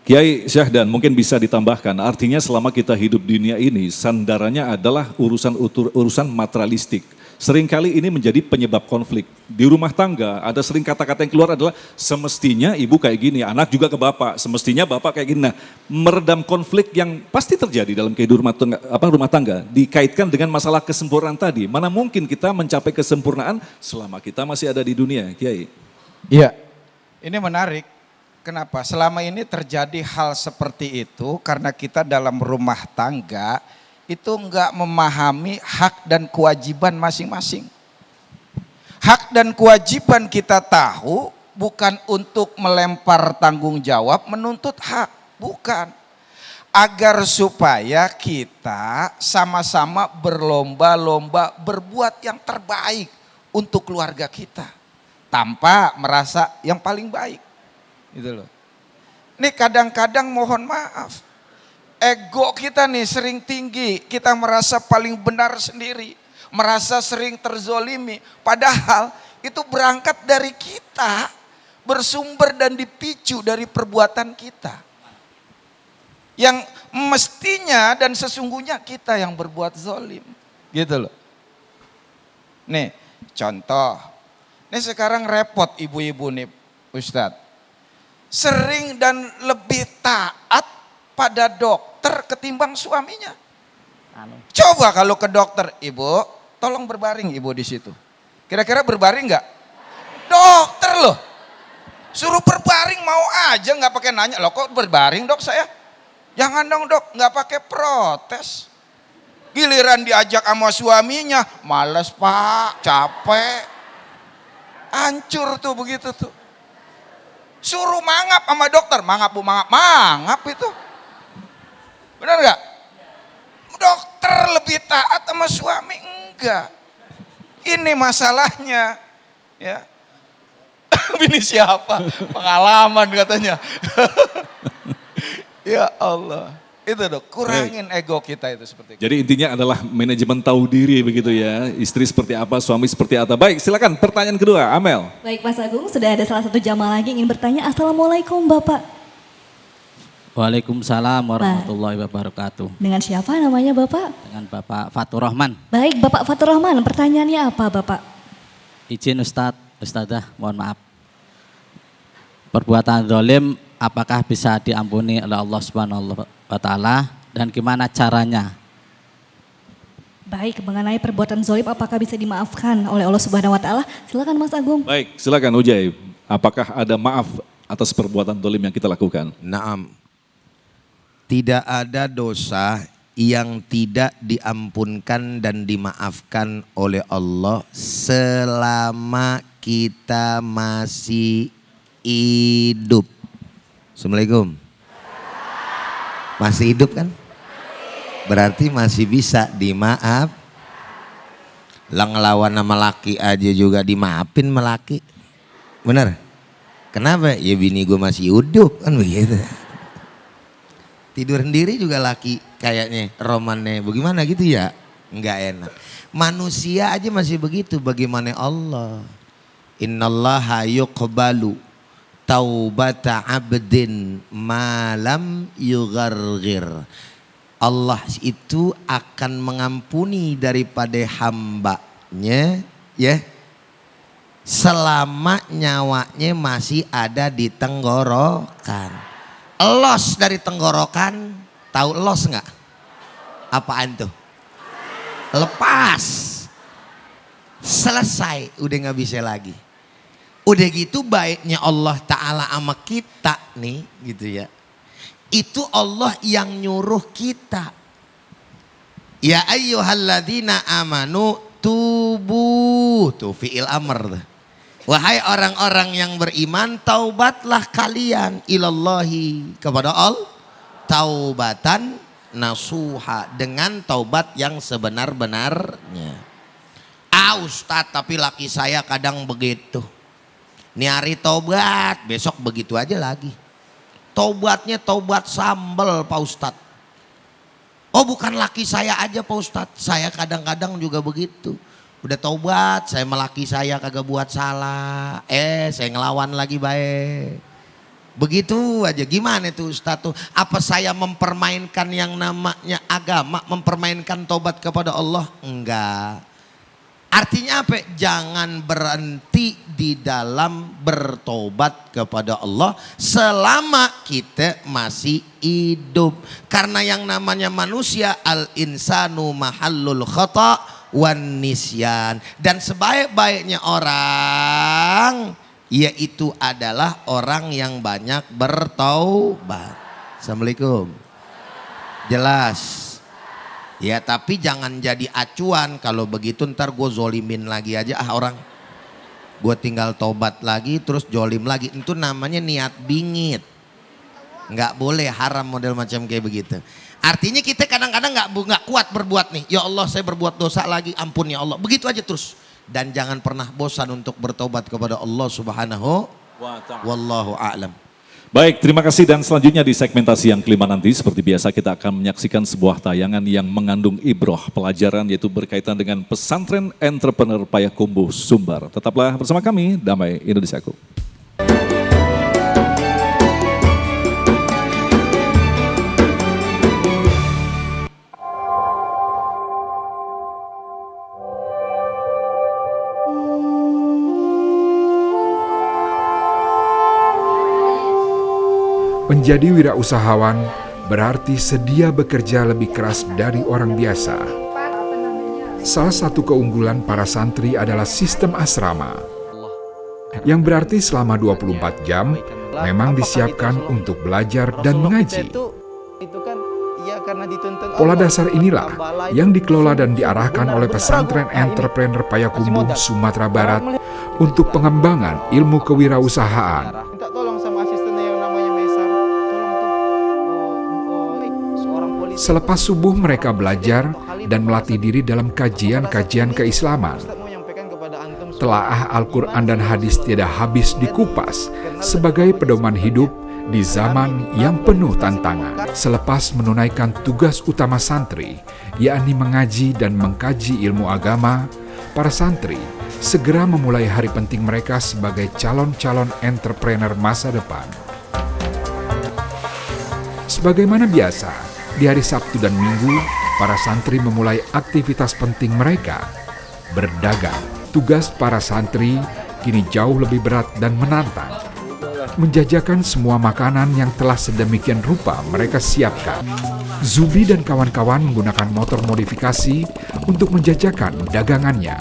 Kiai Syahdan mungkin bisa ditambahkan, artinya selama kita hidup di dunia ini sandarannya adalah urusan materialistik. Seringkali ini menjadi penyebab konflik. Di rumah tangga ada sering kata-kata yang keluar adalah semestinya ibu kayak gini, anak juga ke bapak, semestinya bapak kayak gini. Nah, meredam konflik yang pasti terjadi dalam kehidupan rumah tangga dikaitkan dengan masalah kesempurnaan tadi. Mana mungkin kita mencapai kesempurnaan selama kita masih ada di dunia, Kiai? Iya, ini menarik. Kenapa? Selama ini terjadi hal seperti itu karena kita dalam rumah tangga itu enggak memahami hak dan kewajiban masing-masing. Hak dan kewajiban kita tahu bukan untuk melempar tanggung jawab, menuntut hak, bukan. Agar supaya kita sama-sama berlomba-lomba berbuat yang terbaik untuk keluarga kita. Tanpa merasa yang paling baik. Gitu loh. Ini kadang-kadang mohon maaf. Ego kita nih sering tinggi, kita merasa paling benar sendiri, merasa sering terzolimi. Padahal itu berangkat dari kita, bersumber dan dipicu dari perbuatan kita. Yang mestinya dan sesungguhnya kita yang berbuat zalim. Gitu loh. Nih, contoh. Nih sekarang repot ibu-ibu nih, Ustadz. Sering dan lebih taat pada dokter ketimbang suaminya. Coba kalau ke dokter, ibu, tolong berbaring ibu di situ. Kira-kira berbaring nggak? Dokter loh, suruh berbaring mau aja nggak pakai nanya. Loh kok berbaring dok saya? Jangan dong dok, nggak pakai protes. Giliran diajak sama suaminya, males pak, capek. Hancur tuh begitu tuh. Suruh mangap sama dokter, mangap bu, mangap itu. Benar nggak? Dokter lebih taat sama suami enggak. Ini masalahnya. Ya. Ini siapa? Pengalaman katanya. Ya Allah. Itu dok, kurangin ego kita itu seperti itu. Jadi intinya adalah manajemen tahu diri begitu ya. Istri seperti apa, suami seperti apa. Baik, silakan pertanyaan kedua, Amel. Baik Mas Agung, sudah ada salah satu jamaah lagi yang ingin bertanya. Assalamualaikum Bapak. Waalaikumsalam warahmatullahi wabarakatuh. Dengan siapa namanya Bapak? Dengan Bapak Fatur Rahman. Baik Bapak Fatur Rahman, pertanyaannya apa Bapak? Izin Ustadzah, mohon maaf. Perbuatan zalim apakah bisa diampuni oleh Allah Subhanahu wa taala dan gimana caranya? Baik, mengenai perbuatan zalim apakah bisa dimaafkan oleh Allah Subhanahu wa taala? Silakan Mas Agung. Baik, silakan Ujai. Apakah ada maaf atas perbuatan zalim yang kita lakukan? Naam. Tidak ada dosa yang tidak diampunkan dan dimaafkan oleh Allah selama kita masih hidup. Assalamualaikum. Masih hidup kan? Berarti masih bisa dimaaf. Ngelawan sama laki aja juga dimaafin sama laki. Bener? Kenapa? Ya bini gue masih hidup kan begitu. Tidur sendiri juga laki kayaknya romannya bagaimana gitu ya. Enggak enak. Manusia aja masih begitu, bagaimana Allah. Innallaha yuqbalu taubata abdin malam yughargir. Allah itu akan mengampuni daripada hambanya ya selama nyawanya masih ada di tenggorokan. Los dari tenggorokan, tahu los nggak? Apaan tuh? Lepas, selesai, udah nggak bisa lagi. Udah gitu baiknya Allah Ta'ala sama kita nih gitu ya. Itu Allah yang nyuruh kita. Ya ayyuhalladzina amanu tubu. Tuh fi'il amr tuh. Wahai orang-orang yang beriman, taubatlah kalian ilallahi kepada Allah. Taubatan nasuha, dengan taubat yang sebenar-benarnya. Ustadz tapi laki saya kadang begitu. Ini hari taubat, besok begitu aja lagi. Taubatnya taubat sambal Pak Ustadz. Oh bukan laki saya aja Pak Ustadz, saya kadang-kadang juga begitu. Udah taubat, saya melaki saya kagak buat salah. Saya ngelawan lagi baik. Begitu aja, gimana tuh Ustadz tuh? Apa saya mempermainkan yang namanya agama, mempermainkan taubat kepada Allah? Enggak. Artinya apa? Jangan berhenti di dalam bertobat kepada Allah selama kita masih hidup. Karena yang namanya manusia, al-insanu mahallul khata' wan nisyan, dan sebaik-baiknya orang yaitu adalah orang yang banyak bertaubat. Assalamualaikum. Jelas ya, tapi jangan jadi acuan. Kalau begitu ntar gue zolimin lagi aja orang, gue tinggal taubat lagi terus zolim lagi. Itu namanya niat bingit. Nggak boleh, haram model macam kayak begitu. Artinya kita kadang-kadang nggak kuat berbuat nih. Ya Allah saya berbuat dosa lagi, ampun ya Allah. Begitu aja terus. Dan jangan pernah bosan untuk bertobat kepada Allah Subhanahu wa ta'ala. Wallahu a'lam. Baik, terima kasih dan selanjutnya di segmentasi yang kelima nanti seperti biasa kita akan menyaksikan sebuah tayangan yang mengandung ibroh pelajaran yaitu berkaitan dengan pesantren entrepreneur Payakumbuh Sumbar. Tetaplah bersama kami, Damai Indonesiaku. Menjadi wirausahawan berarti sedia bekerja lebih keras dari orang biasa. Salah satu keunggulan para santri adalah sistem asrama, yang berarti selama 24 jam memang disiapkan untuk belajar dan mengaji. Pola dasar inilah yang dikelola dan diarahkan oleh pesantren entrepreneur Payakumbuh Sumatera Barat untuk pengembangan ilmu kewirausahaan. Selepas subuh mereka belajar dan melatih diri dalam kajian-kajian keislaman. Telaah Al-Quran dan hadis tiada habis dikupas sebagai pedoman hidup di zaman yang penuh tantangan. Selepas menunaikan tugas utama santri, yakni mengaji dan mengkaji ilmu agama, para santri segera memulai hari penting mereka sebagai calon-calon entrepreneur masa depan. Sebagaimana biasa, di hari Sabtu dan Minggu, para santri memulai aktivitas penting mereka, berdagang. Tugas para santri kini jauh lebih berat dan menantang. Menjajakan semua makanan yang telah sedemikian rupa mereka siapkan. Zubi dan kawan-kawan menggunakan motor modifikasi untuk menjajakan dagangannya.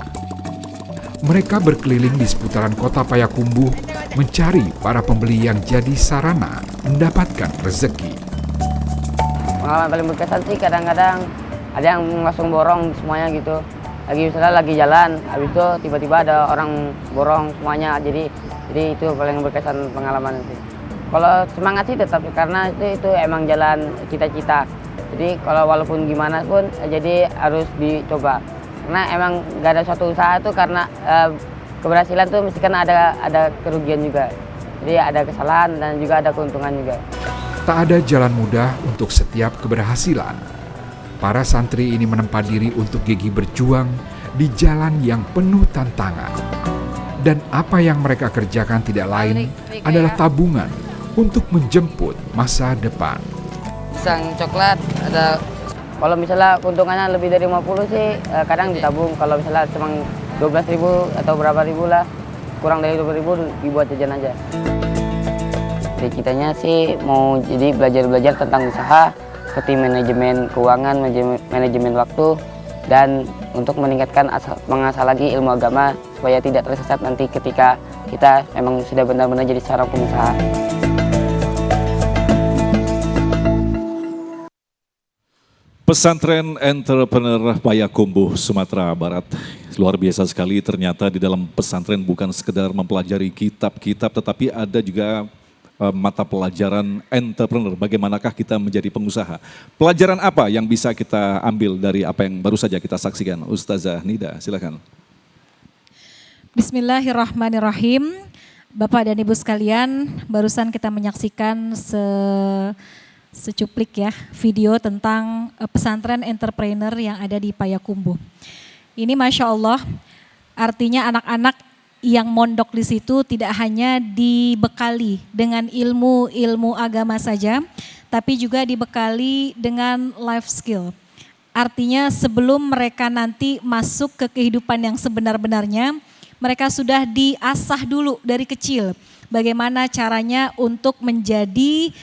Mereka berkeliling di seputaran kota Payakumbuh mencari para pembeli yang jadi sarana mendapatkan rezeki. Pengalaman paling berkesan sih kadang-kadang ada yang langsung borong semuanya gitu. Misalnya lagi jalan, habis itu tiba-tiba ada orang borong semuanya. Jadi itu paling berkesan pengalaman sih. Kalau semangat sih tetap karena itu emang jalan cita-cita. Jadi kalau walaupun gimana pun jadi harus dicoba. Karena emang nggak ada suatu usaha tuh karena keberhasilan tuh mesti kan ada kerugian juga. Jadi ada kesalahan dan juga ada keuntungan juga. Tak ada jalan mudah untuk setiap keberhasilan. Para santri ini menempa diri untuk gigih berjuang di jalan yang penuh tantangan. Dan apa yang mereka kerjakan tidak lain adalah tabungan untuk menjemput masa depan. Pisang coklat ada, kalau misalnya keuntungannya lebih dari 50 sih kadang ditabung. Kalau misalnya cuma 12.000 atau berapa ribu lah, kurang dari 20.000 dibuat jajan aja. Kitanya sih mau jadi belajar tentang usaha, seperti manajemen keuangan, manajemen waktu, dan untuk meningkatkan mengasah lagi ilmu agama supaya tidak tersesat nanti ketika kita memang sudah benar-benar jadi seorang pengusaha. Pesantren entrepreneur Payakumbuh Sumatera Barat. Luar biasa sekali ternyata di dalam pesantren bukan sekedar mempelajari kitab-kitab tetapi ada juga mata pelajaran entrepreneur, bagaimanakah kita menjadi pengusaha. Pelajaran apa yang bisa kita ambil dari apa yang baru saja kita saksikan? Ustazah Nida, silakan. Bismillahirrahmanirrahim. Bapak dan Ibu sekalian, barusan kita menyaksikan secuplik ya video tentang pesantren entrepreneur yang ada di Payakumbuh. Ini Masya Allah, artinya anak-anak yang mondok di situ tidak hanya dibekali dengan ilmu agama saja, tapi juga dibekali dengan life skill. Artinya sebelum mereka nanti masuk ke kehidupan yang sebenar-benarnya, mereka sudah diasah dulu dari kecil. Bagaimana caranya untuk menjadi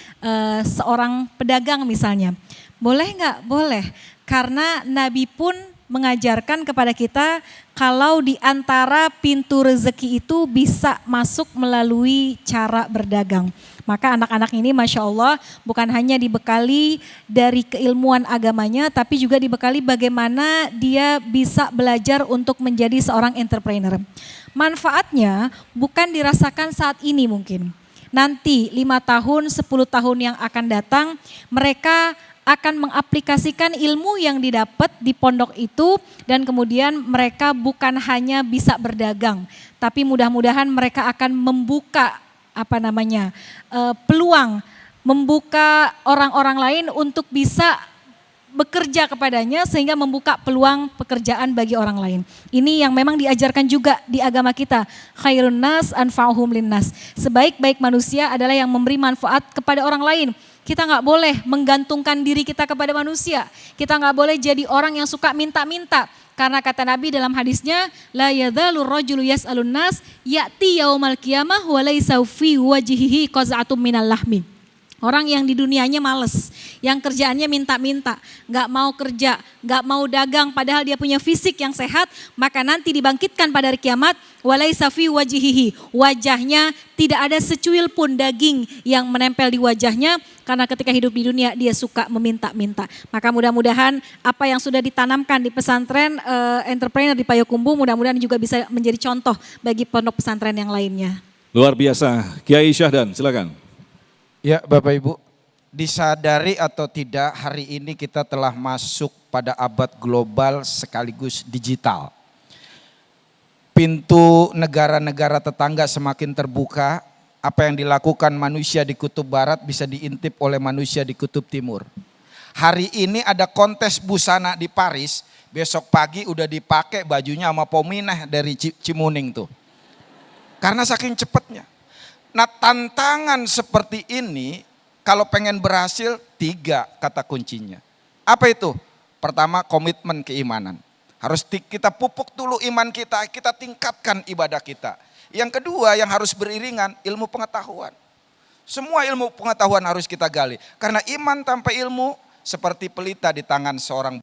seorang pedagang misalnya. Boleh nggak? Boleh. Karena Nabi pun mengajarkan kepada kita kalau di antara pintu rezeki itu bisa masuk melalui cara berdagang. Maka anak-anak ini Masya Allah bukan hanya dibekali dari keilmuan agamanya tapi juga dibekali bagaimana dia bisa belajar untuk menjadi seorang entrepreneur. Manfaatnya bukan dirasakan saat ini mungkin. Nanti 5 tahun, 10 tahun yang akan datang mereka akan mengaplikasikan ilmu yang didapat di pondok itu dan kemudian mereka bukan hanya bisa berdagang, tapi mudah-mudahan mereka akan membuka peluang, membuka orang-orang lain untuk bisa bekerja kepadanya sehingga membuka peluang pekerjaan bagi orang lain. Ini yang memang diajarkan juga di agama kita. Khairun nas anfa'uhum linnas. Sebaik-baik manusia adalah yang memberi manfaat kepada orang lain. Kita nggak boleh menggantungkan diri kita kepada manusia. Kita nggak boleh jadi orang yang suka minta-minta. Karena kata Nabi dalam hadisnya, la yadzalu rajulu yas'alun nas ya'ti yaumal qiyamah wa laisa fi wajhihi qaz'atun minal lahmi. Orang yang di dunianya males, yang kerjaannya minta-minta, gak mau kerja, gak mau dagang padahal dia punya fisik yang sehat, maka nanti dibangkitkan pada hari kiamat, walaisa fi wajihihi, wajahnya tidak ada secuil pun daging yang menempel di wajahnya, karena ketika hidup di dunia dia suka meminta-minta. Maka mudah-mudahan apa yang sudah ditanamkan di pesantren entrepreneur di Payakumbuh, mudah-mudahan juga bisa menjadi contoh bagi pondok pesantren yang lainnya. Luar biasa. Kiai Syahdan, silakan. Ya Bapak Ibu, disadari atau tidak hari ini kita telah masuk pada abad global sekaligus digital. Pintu negara-negara tetangga semakin terbuka, apa yang dilakukan manusia di kutub barat bisa diintip oleh manusia di kutub timur. Hari ini ada kontes busana di Paris, besok pagi udah dipakai bajunya sama Pominah dari Cimuning tuh. Karena saking cepatnya. Nah tantangan seperti ini kalau pengen berhasil 3 kata kuncinya. Apa itu? Pertama komitmen keimanan. Harus kita pupuk dulu iman kita tingkatkan ibadah kita. Yang kedua yang harus beriringan ilmu pengetahuan. Semua ilmu pengetahuan harus kita gali. Karena iman tanpa ilmu seperti pelita di tangan seorang.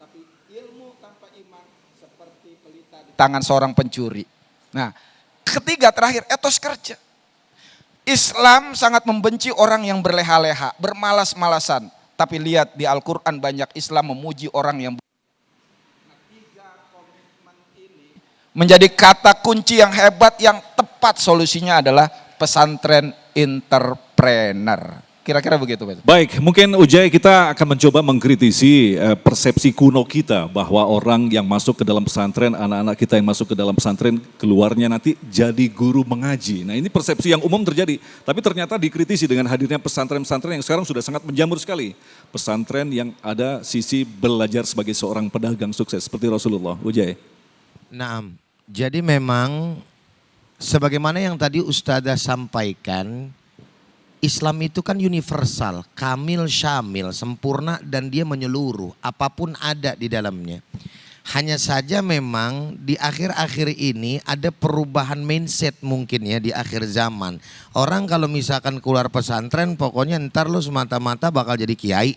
Tapi ilmu tanpa iman seperti pelita di tangan seorang pencuri. Nah ketiga terakhir etos kerja. Islam sangat membenci orang yang berleha-leha, bermalas-malasan. Tapi lihat di Al-Quran banyak Islam memuji orang yang menjadi kata kunci yang hebat, yang tepat solusinya adalah pesantren entrepreneur. Kira-kira begitu. Baik, mungkin Ujai kita akan mencoba mengkritisi persepsi kuno kita bahwa orang yang masuk ke dalam pesantren, anak-anak kita yang masuk ke dalam pesantren keluarnya nanti jadi guru mengaji. Nah ini persepsi yang umum terjadi, tapi ternyata dikritisi dengan hadirnya pesantren-pesantren yang sekarang sudah sangat menjamur sekali. Pesantren yang ada sisi belajar sebagai seorang pedagang sukses seperti Rasulullah. Ujai. Nah, jadi memang sebagaimana yang tadi Ustadzah sampaikan, Islam itu kan universal, kamil, syamil, sempurna dan dia menyeluruh, apapun ada di dalamnya. Hanya saja memang di akhir-akhir ini ada perubahan mindset mungkin ya di akhir zaman. Orang kalau misalkan keluar pesantren pokoknya ntar lu semata-mata bakal jadi kiai.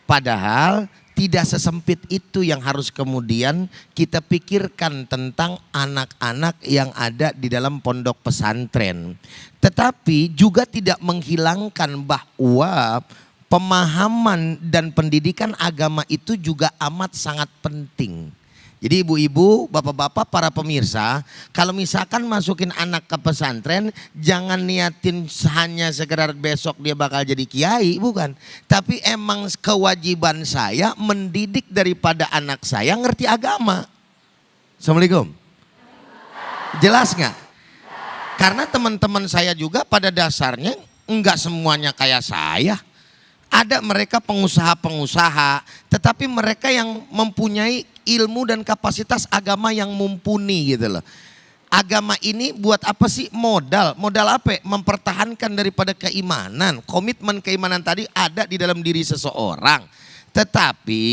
Padahal tidak sesempit itu yang harus kemudian kita pikirkan tentang anak-anak yang ada di dalam pondok pesantren. Tetapi juga tidak menghilangkan bahwa pemahaman dan pendidikan agama itu juga amat sangat penting. Jadi ibu-ibu, bapak-bapak, para pemirsa, kalau misalkan masukin anak ke pesantren, jangan niatin hanya sekedar besok dia bakal jadi kiai, bukan. Tapi emang kewajiban saya mendidik daripada anak saya ngerti agama. Assalamualaikum. Jelas nggak? Karena teman-teman saya juga pada dasarnya enggak semuanya kayak saya. Ada mereka pengusaha-pengusaha, tetapi mereka yang mempunyai ilmu dan kapasitas agama yang mumpuni gitu loh. Agama ini buat apa sih? Modal apa? Mempertahankan daripada keimanan. Komitmen keimanan tadi ada di dalam diri seseorang. Tetapi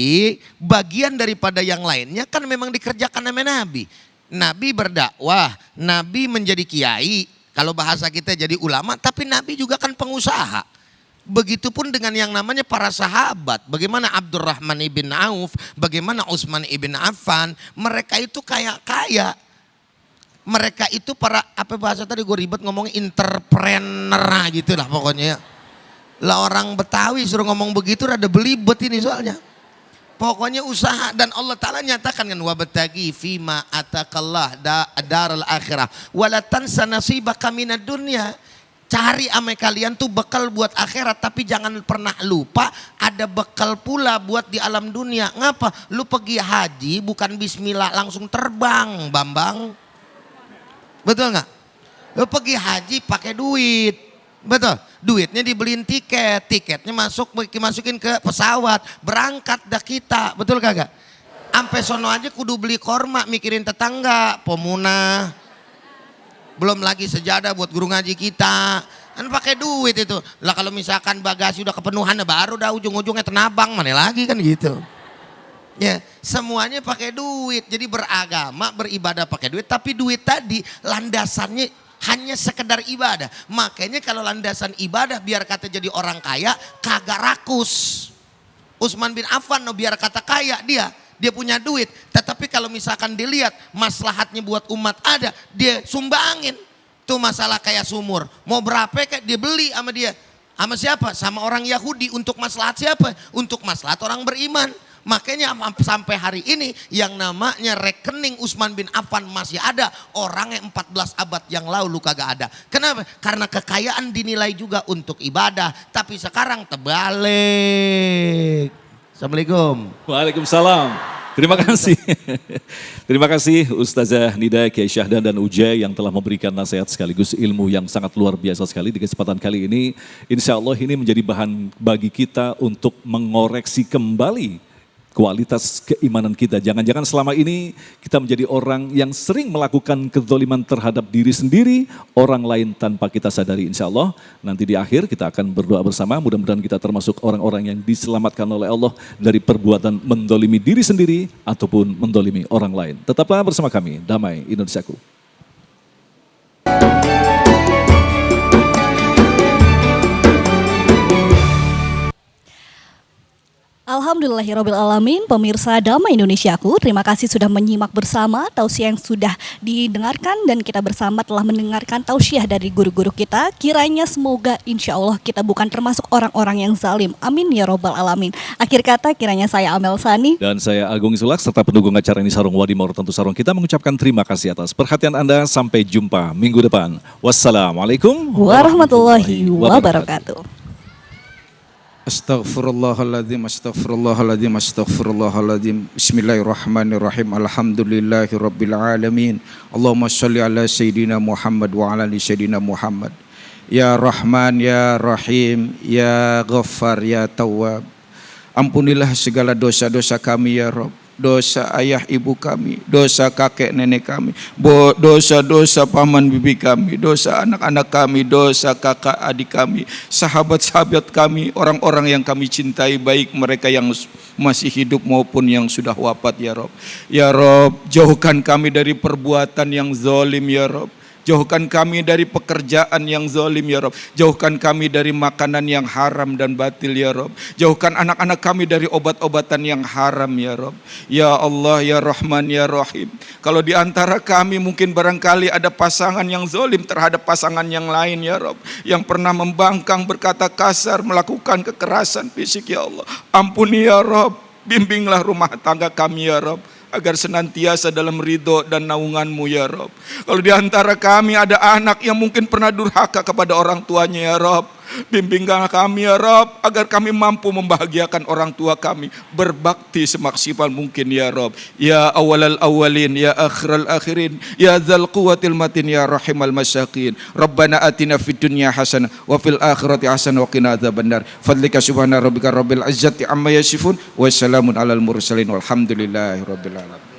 bagian daripada yang lainnya kan memang dikerjakan sama Nabi. Nabi berdakwah, Nabi menjadi kiai, kalau bahasa kita jadi ulama, tapi Nabi juga kan pengusaha. Begitupun dengan yang namanya para sahabat. Bagaimana Abdurrahman ibn Auf, bagaimana Utsman ibn Affan. Mereka itu kaya. Mereka itu para, apa bahasa tadi gue ribet ngomong entrepreneur gitu lah pokoknya ya. Lah orang Betawi suruh ngomong begitu rada belibet ini soalnya. Pokoknya usaha dan Allah Ta'ala nyatakan kan wabtagi fima atakallah daral akhirah wala tansa nasibaka minad dunya. Cari ame kalian tuh bekal buat akhirat, tapi jangan pernah lupa ada bekal pula buat di alam dunia. Ngapa? Lu pergi haji bukan bismillah langsung terbang, Bambang. Betul nggak? Lo pergi haji pakai duit. Betul, duitnya dibeliin tiket, tiketnya masukin ke pesawat, berangkat dah kita, betul kagak? Ampe sono aja kudu beli korma, mikirin tetangga, pemunah, belum lagi sejadah buat guru ngaji kita, kan pakai duit itu. Lah kalau misalkan bagasi udah kepenuhan, baru dah ujung-ujungnya tenabang, mana lagi kan gitu. Ya, semuanya pakai duit, jadi beragama, beribadah pakai duit, tapi duit tadi landasannya hanya sekedar ibadah. Makanya kalau landasan ibadah biar kata jadi orang kaya kagak rakus. Utsman bin Affan biar kata kaya dia punya duit, tetapi kalau misalkan dilihat maslahatnya buat umat ada, dia sumbangin. Tuh masalah kayak sumur, mau berapa kayak dia beli sama dia. Sama siapa? Sama orang Yahudi. Untuk maslahat siapa? Untuk maslahat orang beriman. Makanya sampai hari ini yang namanya rekening Utsman bin Affan masih ada. Orang yang 14 abad yang lalu kagak ada. Kenapa? Karena kekayaan dinilai juga untuk ibadah. Tapi sekarang terbalik. Assalamualaikum. Waalaikumsalam. Terima kasih. Terima kasih Ustazah Nida, Kiai Syahdan dan Ujai yang telah memberikan nasihat sekaligus ilmu yang sangat luar biasa sekali di kesempatan kali ini. Insya Allah ini menjadi bahan bagi kita untuk mengoreksi kembali kualitas keimanan kita. Jangan-jangan selama ini kita menjadi orang yang sering melakukan kezaliman terhadap diri sendiri, orang lain tanpa kita sadari. Insya Allah nanti di akhir kita akan berdoa bersama. Mudah-mudahan kita termasuk orang-orang yang diselamatkan oleh Allah dari perbuatan mendolimi diri sendiri ataupun mendolimi orang lain. Tetaplah bersama kami, Damai Indonesiaku. Alhamdulillahirrabbilalamin, pemirsa Damai Indonesiaku, terima kasih sudah menyimak bersama tausiah yang sudah didengarkan dan kita bersama telah mendengarkan tausiah dari guru-guru kita. Kiranya semoga insya Allah kita bukan termasuk orang-orang yang zalim. Amin ya robbal alamin. Akhir kata kiranya saya Amel Sani dan saya Agung Sulak serta pendukung acara ini Sarung Wadi Maur Tentu Sarung kita mengucapkan terima kasih atas perhatian Anda. Sampai jumpa minggu depan. Wassalamualaikum warahmatullahi wabarakatuh. Astaghfirullahaladzim, astaghfirullahaladzim, astaghfirullahaladzim. Bismillahirrahmanirrahim. Alhamdulillahirabbil alamin. Allahumma shalli ala sayyidina Muhammad wa ala ali sayyidina Muhammad. Ya Rahman, ya Rahim, ya Ghaffar, ya Tawwab. Ampunilah segala dosa-dosa kami ya Rabb. Dosa ayah ibu kami, dosa kakek nenek kami, dosa-dosa paman bibi kami, dosa anak-anak kami, dosa kakak adik kami, sahabat-sahabat kami, orang-orang yang kami cintai, baik mereka yang masih hidup maupun yang sudah wafat ya Rob. Ya Rob, jauhkan kami dari perbuatan yang zalim ya Rob. Jauhkan kami dari pekerjaan yang zalim ya Rob. Jauhkan kami dari makanan yang haram dan batil ya Rob. Jauhkan anak-anak kami dari obat-obatan yang haram ya Rob. Ya Allah, ya Rahman, ya Rahim. Kalau di antara kami mungkin barangkali ada pasangan yang zalim terhadap pasangan yang lain ya Rob. Yang pernah membangkang, berkata kasar, melakukan kekerasan fisik ya Allah. Ampuni ya Rob. Bimbinglah rumah tangga kami ya Rob, agar senantiasa dalam ridho dan naungan-Mu ya Rob. Kalau di antara kami ada anak yang mungkin pernah durhaka kepada orang tuanya ya Rob, bimbinglah kami ya Rob, agar kami mampu membahagiakan orang tua kami, berbakti semaksimal mungkin ya Rob. Ya awalal awalin, ya akhiral akhirin, ya dzal quwwatil matin, ya rahimal masyakin. Rabbana atina fid dunya hasanah wa fil akhirati hasanah wa qina adzabannar. Fadlika subhana rabbika rabbil izzati amma yasifun wa salamun alal mursalin walhamdulillahi rabbil alamin.